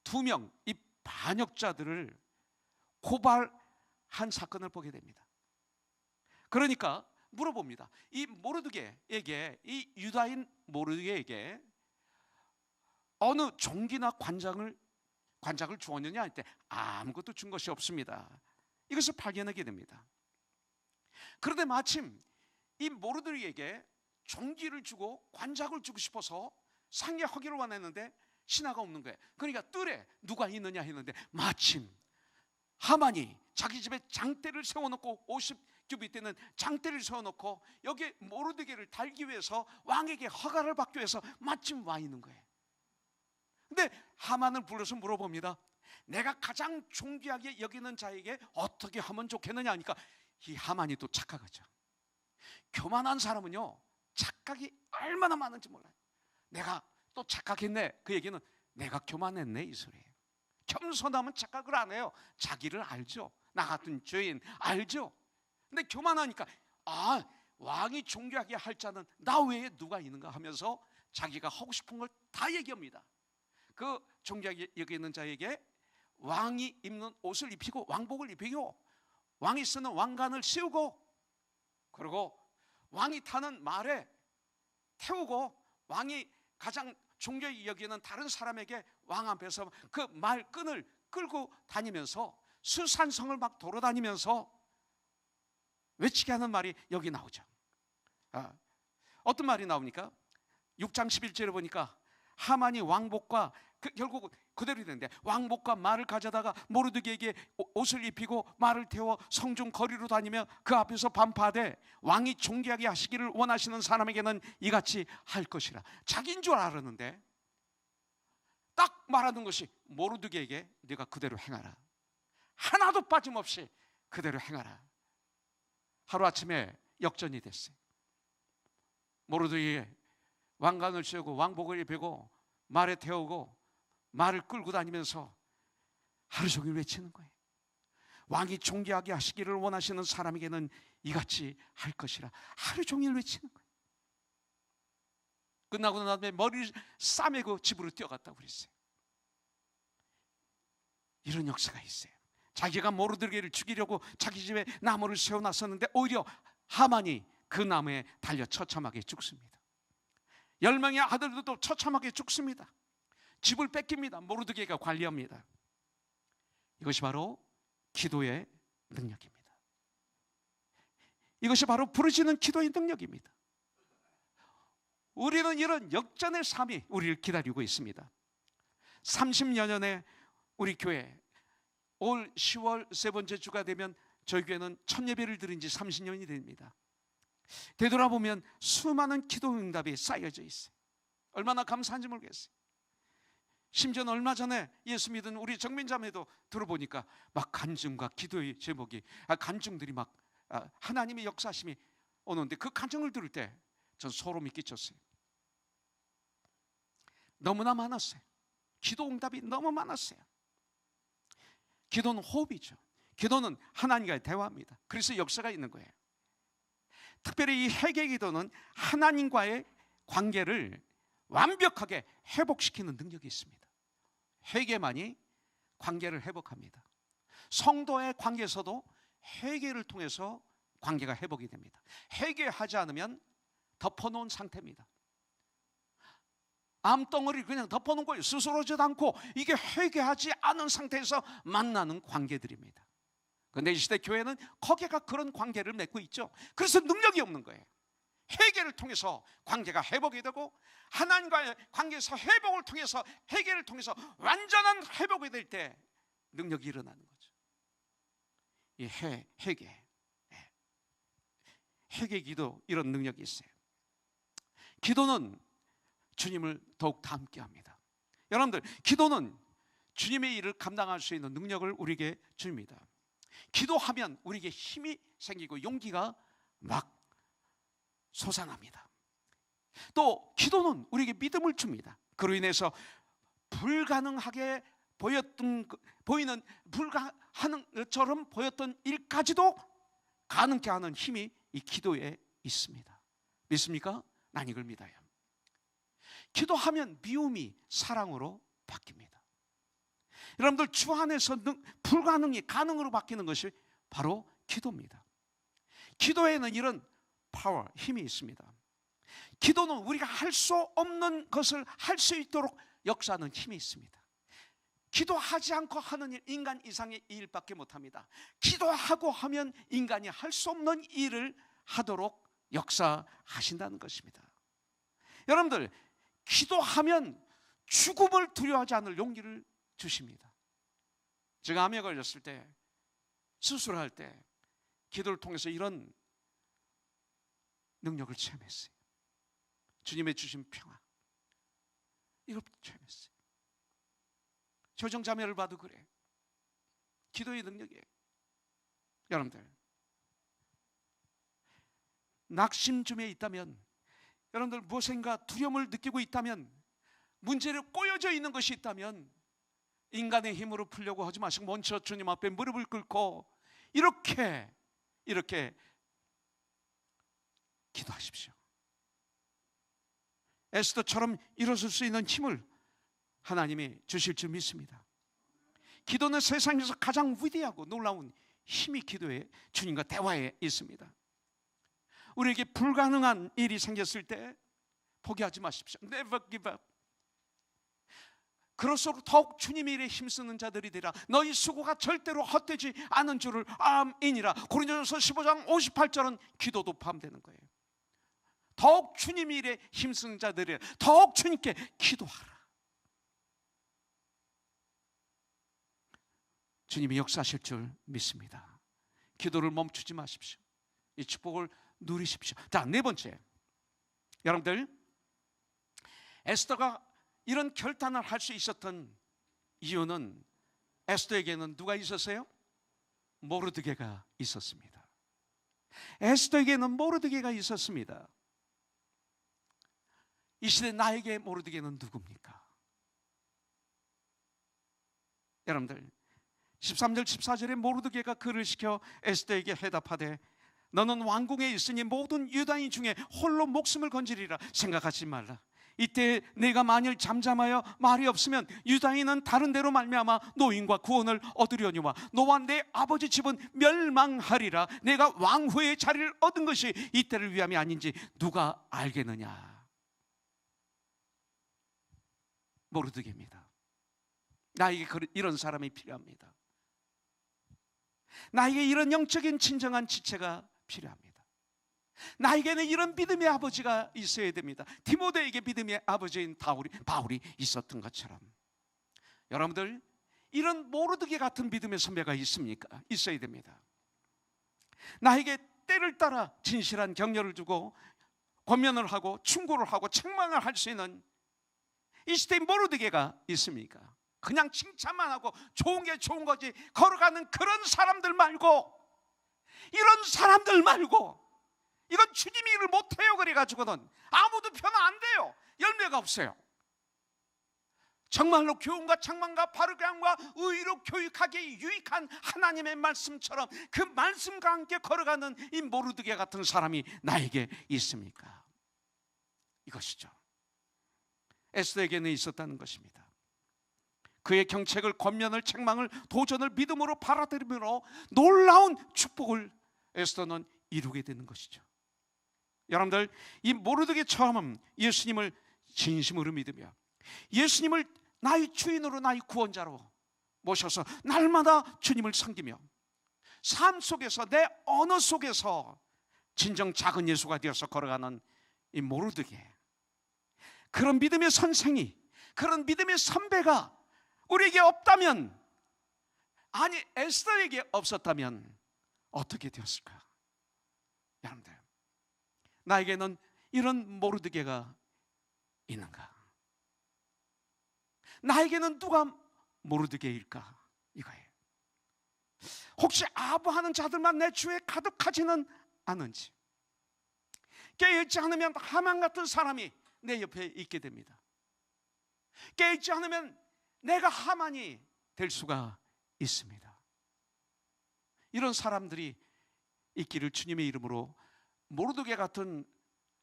2명 이 반역자들을 고발한 사건을 보게 됩니다. 그러니까 물어봅니다. 이 모르드게에게, 이 유다인 모르드게에게 어느 종기나 관장을 주었느냐 할 때 아무것도 준 것이 없습니다. 이것을 발견하게 됩니다. 그런데 마침 이 모르드게에게 종기를 주고 관장을 주고 싶어서 상의하기를 원했는데 신하가 없는 거예요. 그러니까 뜰에 누가 있느냐 했는데 마침 하만이 자기 집에 장대를 세워놓고 50규빗 되는 장대를 세워놓고 여기 모르드게를 달기 위해서 왕에게 허가를 받기 위해서 마침 와 있는 거예요. 근데 하만을 불러서 물어봅니다. 내가 가장 존귀하게 여기는 자에게 어떻게 하면 좋겠느냐 하니까 이 하만이 또 착각하죠. 교만한 사람은요 착각이 얼마나 많은지 몰라요. 내가 또 착각했네. 그 얘기는 내가 교만했네 이 소리예요. 겸손하면 착각을 안 해요. 자기를 알죠. 나 같은 죄인 알죠. 근데 교만하니까 왕이 존귀하게 할 자는 나 외에 누가 있는가 하면서 자기가 하고 싶은 걸 다 얘기합니다. 그 존귀하게 여기는 자에게 왕이 입는 옷을 입히고 왕복을 입히고 왕이 쓰는 왕관을 씌우고 그리고 왕이 타는 말에 태우고 왕이 가장 중요히 여기는 다른 사람에게 왕 앞에서 그 말끈을 끌고 다니면서 수산성을 막 돌아다니면서 외치게 하는 말이 여기 나오죠. 어떤 말이 나옵니까? 6장 11절에 보니까 하만이 왕복과 결국 그대로 되는데, 왕복과 말을 가져다가 모르드게에게 옷을 입히고 말을 태워 성중 거리로 다니며 그 앞에서 반파하되 왕이 존귀하게 하시기를 원하시는 사람에게는 이같이 할 것이라. 자기인 줄 알았는데 딱 말하는 것이 모르드게에게 네가 그대로 행하라, 하나도 빠짐없이 그대로 행하라. 하루아침에 역전이 됐어요. 모르드게에 왕관을 씌우고 왕복을 입히고 말에 태우고 말을 끌고 다니면서 하루 종일 외치는 거예요. 왕이 존귀하게 하시기를 원하시는 사람에게는 이같이 할 것이라. 하루 종일 외치는 거예요. 끝나고 난 다음에 머리를 싸매고 집으로 뛰어갔다고 그랬어요. 이런 역사가 있어요. 자기가 모르드게를 죽이려고 자기 집에 나무를 세워놨었는데 오히려 하만이 그 나무에 달려 처참하게 죽습니다. 10명의 아들들도 처참하게 죽습니다. 집을 뺏깁니다. 모르드게가 관리합니다. 이것이 바로 기도의 능력입니다. 이것이 바로 부르짖는 기도의 능력입니다. 우리는 이런 역전의 삶이 우리를 기다리고 있습니다. 30여 년에 우리 교회 올 10월 세 번째 주가 되면 저희 교회는 첫 예배를 드린 지 30년이 됩니다. 되돌아보면 수많은 기도 응답이 쌓여져 있어요. 얼마나 감사한지 모르겠어요. 심지어는 얼마 전에 예수 믿은 우리 정민자매도 들어보니까 막 간증과 기도의 제목이 간증들이 막 하나님의 역사심이 오는데 그 간증을 들을 때 전 소름이 끼쳤어요. 너무나 많았어요. 기도 응답이 너무 많았어요. 기도는 호흡이죠. 기도는 하나님과의 대화입니다. 그래서 역사가 있는 거예요. 특별히 이 회개 기도는 하나님과의 관계를 완벽하게 회복시키는 능력이 있습니다. 회개만이 관계를 회복합니다. 성도의 관계에서도 회개를 통해서 관계가 회복이 됩니다. 회개하지 않으면 덮어놓은 상태입니다. 암덩어리를 그냥 덮어놓은 거예요. 스스로지도 않고. 이게 회개하지 않은 상태에서 만나는 관계들입니다. 그런데 이 시대 교회는 거기가 그런 관계를 맺고 있죠. 그래서 능력이 없는 거예요. 회개를 통해서 관계가 회복이 되고 하나님과의 관계에서 회복을 통해서 회개를 통해서 완전한 회복이 될 때 능력이 일어나는 거죠. 이 회개 기도, 이런 능력이 있어요. 기도는 주님을 더욱 닮게 합니다. 여러분들, 기도는 주님의 일을 감당할 수 있는 능력을 우리에게 줍니다. 기도하면 우리에게 힘이 생기고 용기가 막 솟아납니다. 또 기도는 우리에게 믿음을 줍니다. 그로 인해서 불가능하게 보이는 불가능한 것처럼 보였던 일까지도 가능케 하는 힘이 이 기도에 있습니다. 믿습니까? 난 이걸 믿어요. 기도하면 미움이 사랑으로 바뀝니다. 여러분들, 주 안에서 불가능이 가능으로 바뀌는 것이 바로 기도입니다. 기도에는 이런 파워, 힘이 있습니다. 기도는 우리가 할 수 없는 것을 할 수 있도록 역사하는 힘이 있습니다. 기도하지 않고 하는 일, 인간 이상의 일밖에 못합니다. 기도하고 하면 인간이 할 수 없는 일을 하도록 역사하신다는 것입니다. 여러분들, 기도하면 죽음을 두려워하지 않을 용기를 주십니다. 제가 암에 걸렸을 때, 수술할 때 기도를 통해서 이런 능력을 체험했어요. 주님의 주신 평화, 이걸 체험했어요. 조정자매를 봐도 그래. 기도의 능력이에요. 여러분들, 낙심쯤에 있다면, 여러분들 무엇인가 두려움을 느끼고 있다면, 문제를 꼬여져 있는 것이 있다면 인간의 힘으로 풀려고 하지 마시고 먼저 주님 앞에 무릎을 꿇고 이렇게 기도하십시오. 에스더처럼 일어설 수 있는 힘을 하나님이 주실 줄 믿습니다. 기도는 세상에서 가장 위대하고 놀라운 힘이 기도에, 주님과 대화에 있습니다. 우리에게 불가능한 일이 생겼을 때 포기하지 마십시오. Never give up. 그럴수록 더욱 주님의 일에 힘쓰는 자들이 되라. 너희 수고가 절대로 헛되지 않은 줄을 암이니라. 고린도전서 15장 58절은 기도도 포함되는 거예요. 더욱 주님의 일에 힘쓰는 자들이 더욱 주님께 기도하라. 주님이 역사하실 줄 믿습니다. 기도를 멈추지 마십시오. 이 축복을 누리십시오. 자, 네 번째, 여러분들, 에스더가 이런 결단을 할 수 있었던 이유는 에스더에게는 누가 있었어요? 모르드게가 있었습니다. 에스더에게는 모르드게가 있었습니다. 이 시대 나에게 모르드게는 누굽니까? 여러분들, 13절 14절에 모르드게가 글을 시켜 에스더에게 해답하되 너는 왕궁에 있으니 모든 유다인 중에 홀로 목숨을 건지리라. 생각하지 말라. 이때 내가 만일 잠잠하여 말이 없으면 유다인은 다른 데로 말미암아 노인과 구원을 얻으려니와 너와 내 아버지 집은 멸망하리라. 내가 왕후의 자리를 얻은 것이 이때를 위함이 아닌지 누가 알겠느냐. 모르드게입니다. 나에게 이런 사람이 필요합니다. 나에게 이런 영적인 진정한 지체가 필요합니다. 나에게는 이런 믿음의 아버지가 있어야 됩니다. 디모데에게 믿음의 아버지인 바울이 있었던 것처럼 여러분들, 이런 모르드게 같은 믿음의 선배가 있습니까? 있어야 됩니다. 나에게 때를 따라 진실한 격려를 주고 권면을 하고 충고를 하고 책망을 할 수 있는 이 시대의 모르드게가 있습니까? 그냥 칭찬만 하고 좋은 게 좋은 거지 걸어가는 그런 사람들 말고, 이런 사람들 말고, 이건 주님이 일을 못해요 그래가지고는 아무도 편은 안 돼요. 열매가 없어요. 정말로 교훈과 책망과 바르게 함과 의로 교육하기에 유익한 하나님의 말씀처럼 그 말씀과 함께 걸어가는 이 모르드게 같은 사람이 나에게 있습니까? 이것이죠. 에스더에게는 있었다는 것입니다. 그의 경책을, 권면을, 책망을, 도전을 믿음으로 받아들임으로 놀라운 축복을 에스더는 이루게 되는 것이죠. 여러분들, 이 모르드게처럼 예수님을 진심으로 믿으며 예수님을 나의 주인으로, 나의 구원자로 모셔서 날마다 주님을 섬기며 삶 속에서, 내 언어 속에서 진정 작은 예수가 되어서 걸어가는 이 모르드게, 그런 믿음의 선생이, 그런 믿음의 선배가 우리에게 없다면, 아니 에스더에게 없었다면 어떻게 되었을까? 여러분들, 나에게는 이런 모르드게가 있는가? 나에게는 누가 모르드게일까? 이거예요. 혹시 아부하는 자들만 내 주에 가득하지는 않은지, 깨어있지 않으면 하만 같은 사람이 내 옆에 있게 됩니다. 깨어있지 않으면 내가 하만이 될 수가 있습니다. 이런 사람들이 있기를 주님의 이름으로, 모르드게 같은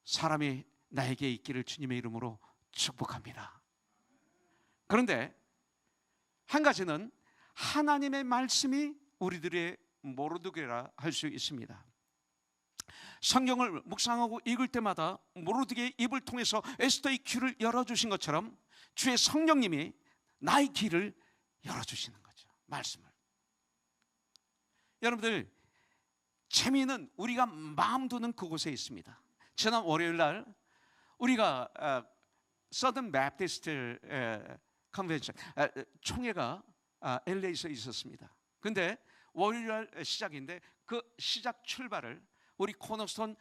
사람이 나에게 있기를 주님의 이름으로 축복합니다. 그런데 한 가지는 하나님의 말씀이 우리들의 모르드게라 할 수 있습니다. 성경을 묵상하고 읽을 때마다 모르드게의 입을 통해서 에스더의 귀를 열어주신 것처럼 주의 성령님이 나의 귀를 열어주시는 거죠. 말씀을. 여러분들, 재미는 우리가 마음 두는 그곳에 있습니다. 지난 월요일 날 우리가 서든 베프티스트 컨벤션 총회가 LA에서 있었습니다. 근데 월요일 날 시작인데 그 시작 출발을 우리 코너스톤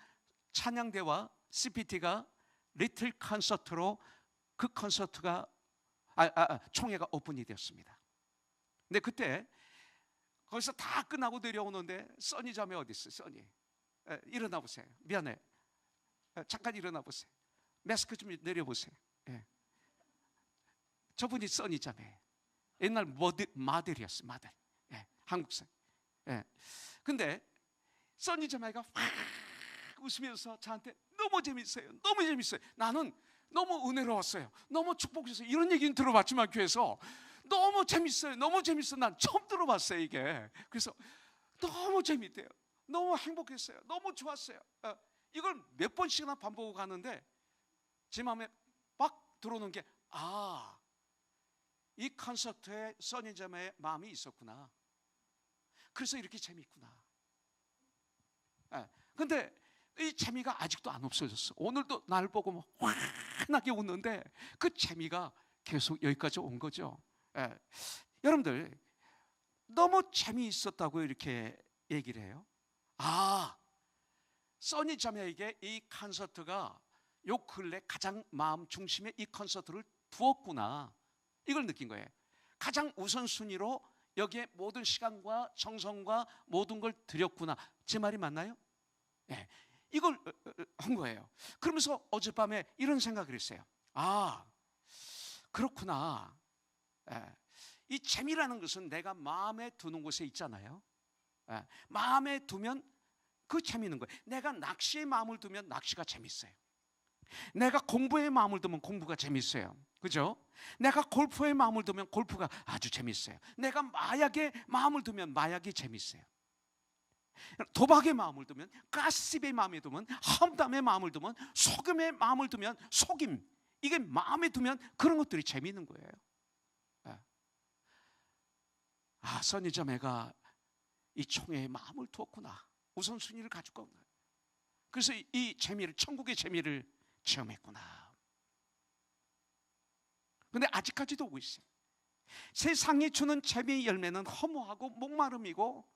찬양대와 CPT가 리틀 콘서트로, 그 콘서트가 총회가 오픈이 되었습니다. 근데 그때 거기서 다 끝나고 내려오는데 써니 자매 어디 있어요? 써니, 일어나 보세요. 미안해, 잠깐 일어나 보세요. 마스크 좀 내려보세요. 예. 저분이 써니 자매, 옛날 마들이었어요. 마들, 예. 한국사. 예. 근데 써니 자매가 확 웃으면서 저한테 너무 재밌어요, 너무 재밌어요. 나는 너무 은혜로웠어요, 너무 축복했어요. 이런 얘기는 들어봤지만 교회에서 너무 재밌어요, 너무 재밌어요. 난 처음 들어봤어요 이게. 그래서 너무 재밌대요, 너무 행복했어요, 너무 좋았어요. 이걸 몇 번씩이나 반복하고 가는데 제 마음에 막 들어오는 게, 이 콘서트에 써니자매의 마음이 있었구나. 그래서 이렇게 재미있구나. 근데 이 재미가 아직도 안 없어졌어. 오늘도 날 보고 뭐 환하게 웃는데 그 재미가 계속 여기까지 온 거죠. 여러분들, 너무 재미있었다고 이렇게 얘기를 해요. 써니자매에게 이 콘서트가 요 근래 가장 마음 중심에 이 콘서트를 두었구나, 이걸 느낀 거예요. 가장 우선순위로 여기에 모든 시간과 정성과 모든 걸 들였구나. 제 말이 맞나요? 이걸 한 거예요. 그러면서 어젯밤에 이런 생각을 했어요. 그렇구나. 이 재미라는 것은 내가 마음에 두는 곳에 있잖아요. 마음에 두면 그 재미있는 거예요. 내가 낚시에 마음을 두면 낚시가 재밌어요. 내가 공부에 마음을 두면 공부가 재밌어요. 그죠? 내가 골프에 마음을 두면 골프가 아주 재밌어요. 내가 마약에 마음을 두면 마약이 재밌어요. 도박에 마음을 두면, 가십에 마음을 두면, 험담에 마음을 두면, 속임에 마음을 두면, 속임, 이게 마음에 두면 그런 것들이 재미있는 거예요. 써니자매가 이 총회에 마음을 두었구나, 우선순위를 가지고 있구나. 그래서 이 재미를, 천국의 재미를 체험했구나. 근데 아직까지도 오고 있어요. 세상이 주는 재미의 열매는 허무하고 목마름이고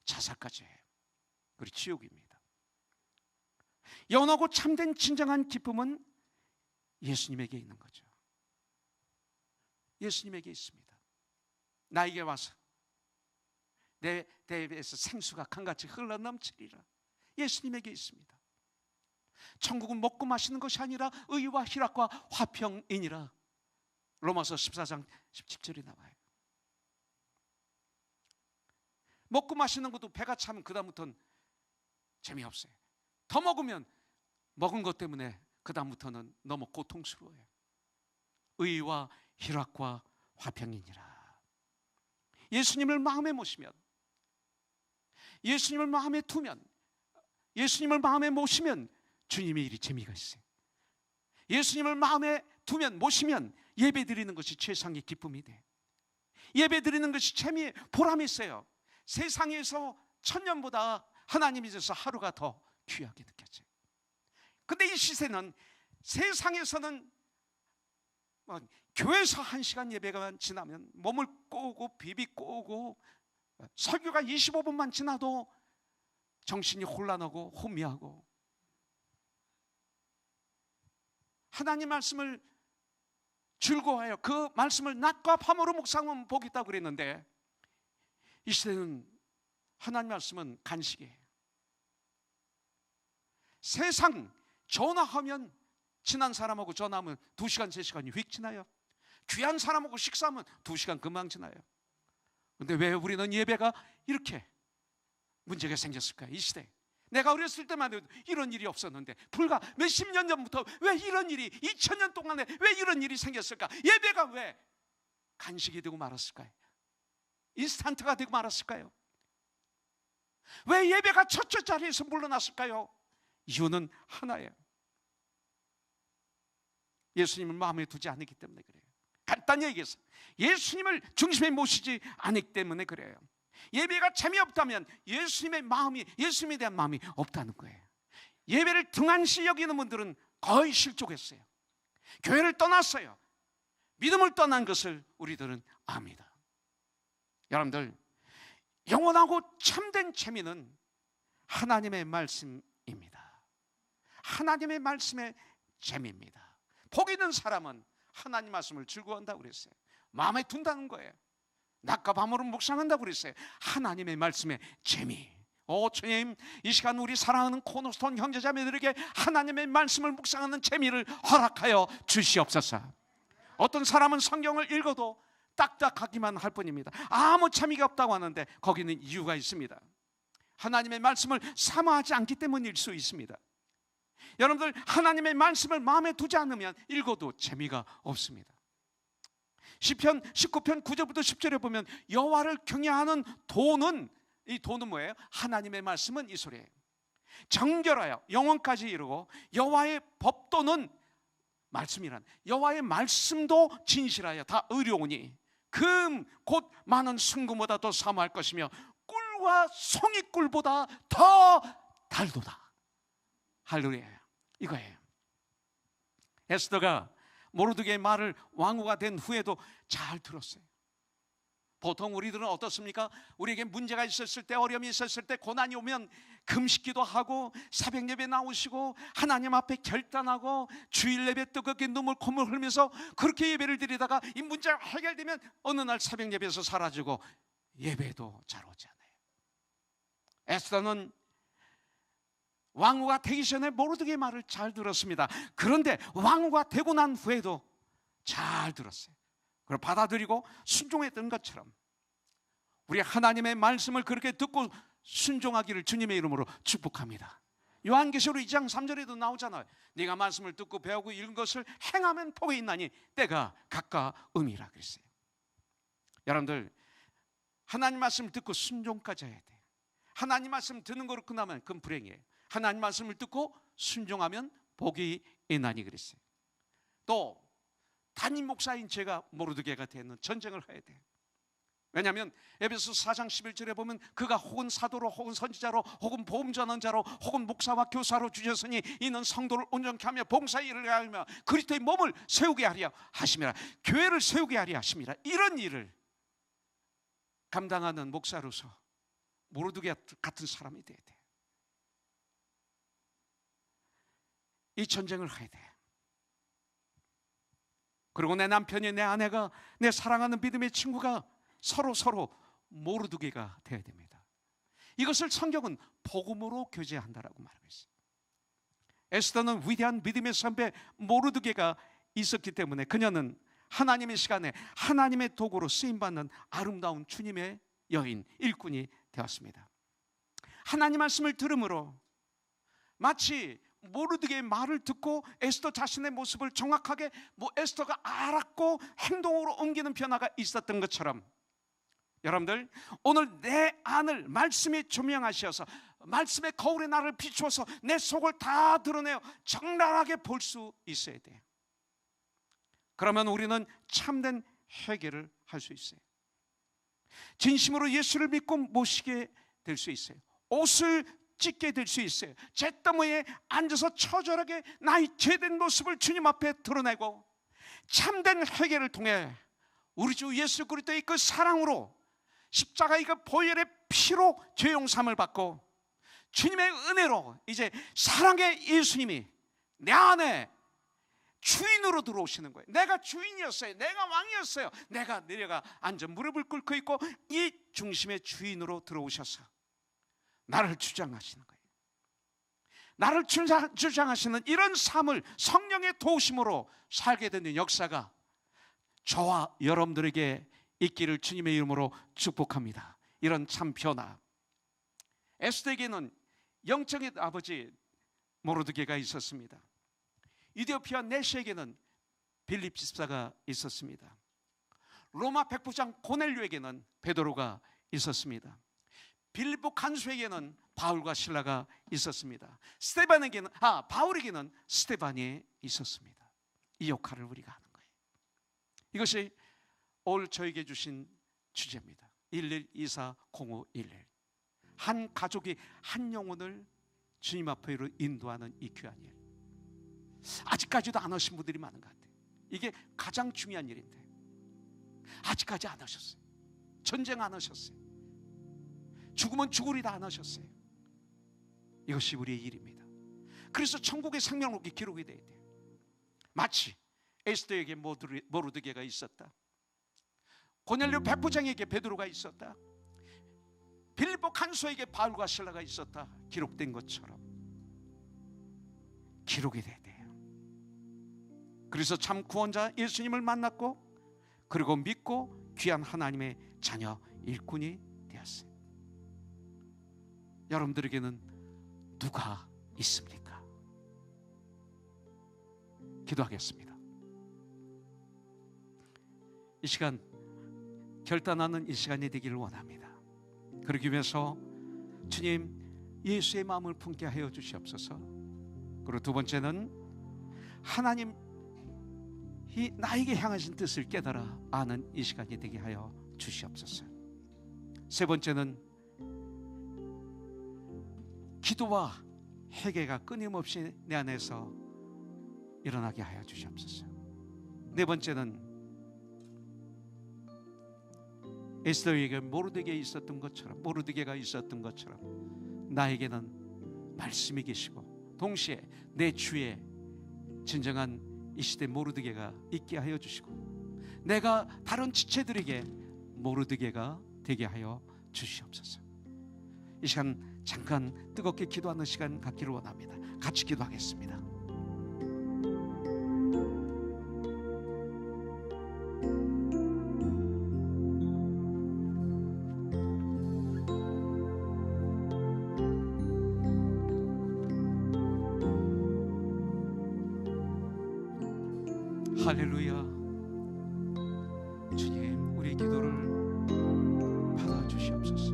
자살까지 해요. 그리고 지옥입니다. 연하고 참된 진정한 기쁨은 예수님에게 있는 거죠. 예수님에게 있습니다. 나에게 와서 내 대에서 생수가 강같이 흘러넘치리라. 예수님에게 있습니다. 천국은 먹고 마시는 것이 아니라 의와 희락과 화평이니라. 로마서 14장 17절이 나와요. 먹고 마시는 것도 배가 차면 그 다음부터는 재미없어요. 더 먹으면 먹은 것 때문에 그 다음부터는 너무 고통스러워요. 의와 희락과 화평이니라. 예수님을 마음에 모시면, 예수님을 마음에 두면, 예수님을 마음에 모시면 주님의 일이 재미가 있어요. 예수님을 마음에 두면, 모시면 예배 드리는 것이 최상의 기쁨이 돼. 예배 드리는 것이 재미에 보람이 있어요. 세상에서 천년보다 하나님이 있어서 하루가 더 귀하게 느껴져요. 근데 이 시세는, 세상에서는 교회에서 1시간 예배가 지나면 몸을 꼬고 비비 꼬고, 설교가 25분만 지나도 정신이 혼란하고 혼미하고, 하나님 말씀을 즐거워해요. 그 말씀을 낮과 밤으로 묵상하면 복이 있다고 그랬는데, 이 시대는 하나님 말씀은 간식이에요. 세상 전화하면, 친한 사람하고 전화하면 2시간 3시간이 휙 지나요. 귀한 사람하고 식사하면 2시간 금방 지나요. 근데 왜 우리는 예배가 이렇게 문제가 생겼을까요? 이 시대. 내가 어렸을 때만 해도 이런 일이 없었는데, 불과 몇십 년 전부터 왜 이런 일이, 2000년 동안에 왜 이런 일이 생겼을까? 예배가 왜 간식이 되고 말았을까요? 인스턴트가 되고 말았을까요? 왜 예배가 첫째 자리에서 물러났을까요? 이유는 하나예요. 예수님을 마음에 두지 않기 때문에 그래요. 간단히 얘기해서 예수님을 중심에 모시지 않기 때문에 그래요. 예배가 재미없다면 예수님의 마음이, 예수님에 대한 마음이 없다는 거예요. 예배를 등한시 여기는 분들은 거의 실족했어요. 교회를 떠났어요. 믿음을 떠난 것을 우리들은 압니다. 여러분들, 영원하고 참된 재미는 하나님의 말씀입니다. 하나님의 말씀의 재미입니다. 복 있는 사람은 하나님 말씀을 즐거워한다고 그랬어요. 마음에 둔다는 거예요. 낮과 밤으로 묵상한다고 그랬어요. 하나님의 말씀의 재미. 주님, 이 시간 우리 사랑하는 코너스톤 형제자매들에게 하나님의 말씀을 묵상하는 재미를 허락하여 주시옵소서. 어떤 사람은 성경을 읽어도 딱딱하기만 할 뿐입니다. 아무 재미가 없다고 하는데 거기는 이유가 있습니다. 하나님의 말씀을 사모하지 않기 때문일 수 있습니다. 여러분들, 하나님의 말씀을 마음에 두지 않으면 읽어도 재미가 없습니다. 시편 19편 9절부터 10절에 보면 여호와를 경외하는 도는, 이 도는 뭐예요? 하나님의 말씀은 이 소리예요. 정결하여 영원까지 이르고 여호와의 법도는 말씀이란 여호와의 말씀도 진실하여 다 의로우니 금 곧 많은 순금보다 더 사모할 것이며 꿀과 송이꿀보다 더 달도다. 할렐루야. 이거예요. 에스더가 모르드게의 말을 왕후가 된 후에도 잘 들었어요. 보통 우리들은 어떻습니까? 우리에게 문제가 있었을 때, 어려움이 있었을 때, 고난이 오면 금식기도 하고 새벽 예배 나오시고 하나님 앞에 결단하고 주일 예배 뜨겁게 눈물 콧물 흘리면서 그렇게 예배를 드리다가 이 문제가 해결되면 어느 날 새벽 예배에서 사라지고 예배도 잘 오지 않아요. 에스더는 왕후가 되기 전에 모르드게의 말을 잘 들었습니다. 그런데 왕후가 되고 난 후에도 잘 들었어요. 그걸 받아들이고 순종했던 것처럼 우리 하나님의 말씀을 그렇게 듣고 순종하기를 주님의 이름으로 축복합니다. 요한계시록 2장 3절에도 나오잖아요. 네가 말씀을 듣고 배우고 읽은 것을 행하면 복이 있나니 때가 가까움이라 그랬어요. 여러분들, 하나님 말씀을 듣고 순종까지 해야 돼요. 하나님 말씀 듣는 거로 끝나면 그건 불행이에요. 하나님 말씀을 듣고 순종하면 복이 있나니 그랬어요. 또 담임 목사인 제가 모르드게가 되는 전쟁을 해야 돼요. 왜냐하면 에베소 4장 11절에 보면 그가 혹은 사도로 혹은 선지자로 혹은 복음 전언자로 혹은 목사와 교사로 주셨으니 이는 성도를 온전케 하며 봉사의 일을 하며 그리스도의 몸을 세우게 하려 하심이라. 교회를 세우게 하려 하심이라. 이런 일을 감당하는 목사로서 모르드게 같은 사람이 돼야 돼요. 이 전쟁을 해야 돼요. 그리고 내 남편이, 내 아내가, 내 사랑하는 믿음의 친구가 서로 모르드게가 되어야 됩니다. 이것을 성경은 복음으로 교제한다라고 말하고 있어요. 에스더는 위대한 믿음의 선배 모르드게가 있었기 때문에 그녀는 하나님의 시간에 하나님의 도구로 쓰임받는 아름다운 주님의 여인, 일꾼이 되었습니다. 하나님 말씀을 들음으로 마치 모르드게의 말을 듣고 에스더 자신의 모습을 정확하게 에스더가 알았고 행동으로 옮기는 변화가 있었던 것처럼 여러분들, 오늘 내 안을 말씀이 조명하셔서 말씀의 거울에 나를 비추어서 내 속을 다 드러내어 적나라하게 볼 수 있어야 돼요. 그러면 우리는 참된 회개를 할 수 있어요. 진심으로 예수를 믿고 모시게 될 수 있어요. 옷을 찢게 될 수 있어요. 잿더미에 앉아서 처절하게 나의 죄된 모습을 주님 앞에 드러내고 참된 회개를 통해 우리 주 예수 그리스도의 그 사랑으로 십자가의 그 보혈의 피로 죄 용서함을 받고 주님의 은혜로 이제 사랑의 예수님이 내 안에 주인으로 들어오시는 거예요. 내가 주인이었어요. 내가 왕이었어요. 내가 내려가 앉아 무릎을 꿇고 있고 이 중심의 주인으로 들어오셔서 나를 주장하시는 거예요. 나를 주장하시는 이런 삶을 성령의 도우심으로 살게 되는 역사가 저와 여러분들에게 있기를 주님의 이름으로 축복합니다. 이런 참 변화. 에스더에게는 영적인 아버지 모르드게가 있었습니다. 이디오피아 내시에게는 빌립 집사가 있었습니다. 로마 백부장 고넬료에게는 베드로가 있었습니다. 빌립보 간수에게는 바울과 실라가 있었습니다. 바울에게는 스데반이 있었습니다. 이 역할을 우리가 하는 거예요. 이것이 올 저에게 주신 주제입니다. 11240511. 한 가족이 한 영혼을 주님 앞으로 인도하는 이 귀한 일. 아직까지도 안 하신 분들이 많은 것 같아요. 이게 가장 중요한 일인데 아직까지 안 하셨어요. 전쟁 안 하셨어요. 죽으면 죽으리다 안 하셨어요. 이것이 우리의 일입니다. 그래서 천국의 생명록이 기록이 돼야 돼요. 마치 에스더에게 모르드게가 있었다. 고넬료 백부장에게 베드로가 있었다. 빌립보 간수에게 바울과 실라가 있었다. 기록된 것처럼 기록이 돼야 돼요. 그래서 참 구원자 예수님을 만났고 그리고 믿고 귀한 하나님의 자녀 일꾼이 되었어요. 여러분들에게는 누가 있습니까? 기도하겠습니다. 이 시간 결단하는 이 시간이 되기를 원합니다. 그러기 위해서 주님 예수의 마음을 품게 하여 주시옵소서. 그리고 두 번째는 하나님 이 나에게 향하신 뜻을 깨달아 아는 이 시간이 되게 하여 주시옵소서. 세 번째는 기도와 회개가 끊임없이 내 안에서 일어나게 하여 주시옵소서. 네 번째는 에스더에게 모르드게가 있었던 것처럼 나에게는 말씀이 계시고 동시에 내 주에 진정한 이 시대 모르드게가 있게 하여 주시고 내가 다른 지체들에게 모르드게가 되게 하여 주시옵소서. 이 시간 잠깐 뜨겁게 기도하는 시간 갖기를 원합니다. 같이 기도하겠습니다. 할렐루야. 주님, 우리 기도를 받아주시옵소서.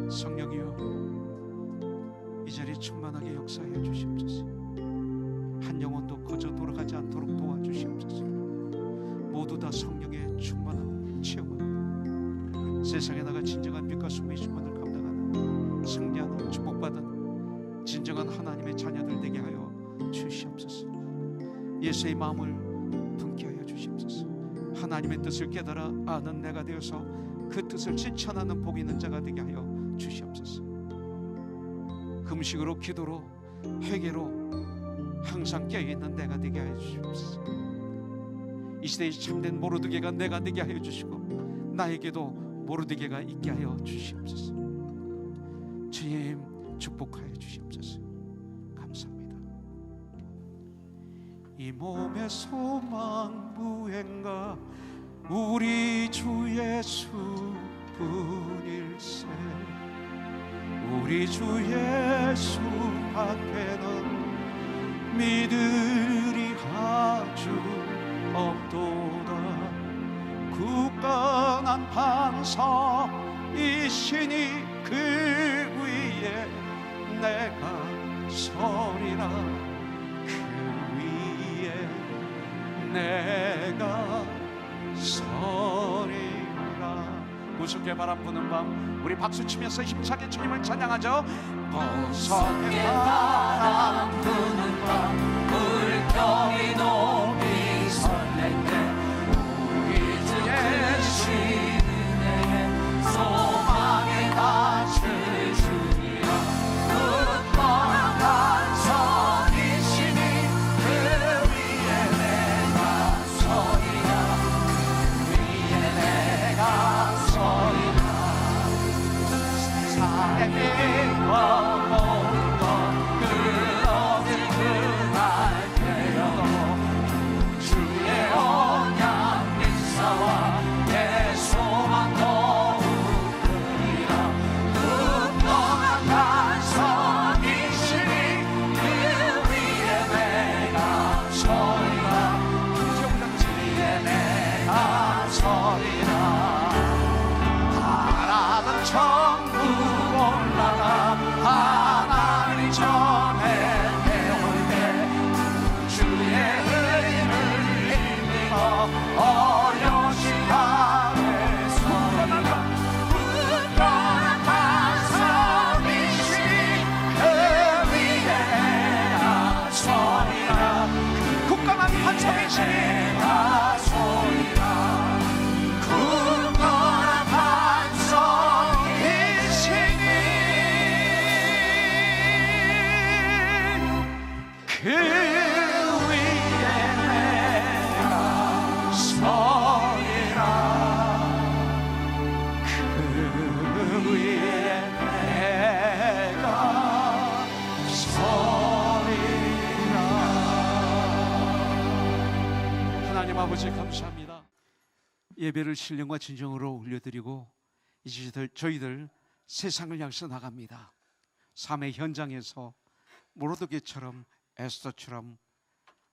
성령이여, 이 자리에 충만하게 역사해 주시옵소서. 한 영혼도 거저 돌아가지 않도록 도와주시옵소서. 모두 다 성령의 충만함을 체험하고 세상에 나가 진정한 빛과 숨의 주문을 감당하는 승리하는 축복받은 진정한 하나님의 자녀들 되게 하여 주시옵소서. 예수의 마음을 품게 하여 주시옵소서. 하나님의 뜻을 깨달아 아는 내가 되어서 그 뜻을 실천하는 복 있는 자가 되게 하여 주시옵소서. 금식으로 기도로 회개로 항상 깨어있는 내가 되게 하여 주시옵소서. 이 시대에 참된 모르드게가 내가 되게 하여 주시고 나에게도 모르드게가 있게 하여 주시옵소서. 주님, 축복하여 주시옵소서. 감사합니다. 이 몸의 소망 무행가 우리 주 예수뿐일세. 우리 주 예수 밖에는 믿으리 아주 없도다. 굳건한 반석이시니 그 위에 내가 서리라. 그 위에 내가 서리라. 무섭게 바람 부는 밤 우리 박수치면서 힘차게 주님을 찬양하죠. 무섭게 바람 부는 밤 물결이 높이 설렐 때 우리 주 예수의 소망의 낯을 주리라. 굳건한 반석이시니 그 위에 내가 서리라. 그 위에 내가 서리라. 세상의 빛과 모든 것 끊어질 그날 되어도 주의 언약 인사와 내 소망 더욱 크리라. 굳건한 반석이시니 그 위에 내가 서리라. 그 위에 내가 서리라. 하나는 천국 올라가 하나님 전에 배울 때 주의 의를 힘입어 어려우신 밤에 서리라. 굳건한 반석이시니 그 위에 내가 서리라. 굳건한 반석이시니 내가 서리라. 굳건한 반석이시니 그 위에 내가 서리라. 그 위에 내가 서리라. 하나님 아버지 감사합니다. 예배를 신령과 진정으로 올려드리고 이제 저희들 세상을 향해서 나갑니다. 삶의 현장에서 모르드게처럼 에스더처럼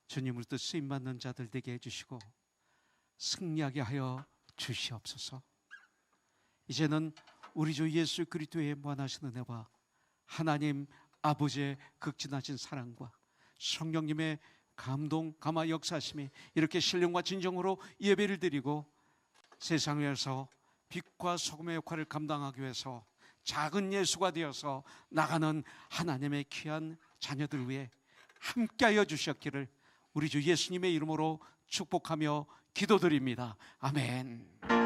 주님을 뜻 쓰임받는 자들 되게 해주시고 승리하게 하여 주시옵소서. 이제는 우리 주 예수 그리스도의 무한하신 은혜와 하나님 아버지의 극진하신 사랑과 성령님의 감화 역사심이 이렇게 신령과 진정으로 예배를 드리고 세상에서 빛과 소금의 역할을 감당하기 위해서 작은 예수가 되어서 나가는 하나님의 귀한 자녀들 위해 함께하여 주셨기를 우리 주 예수님의 이름으로 축복하며 기도드립니다. 아멘.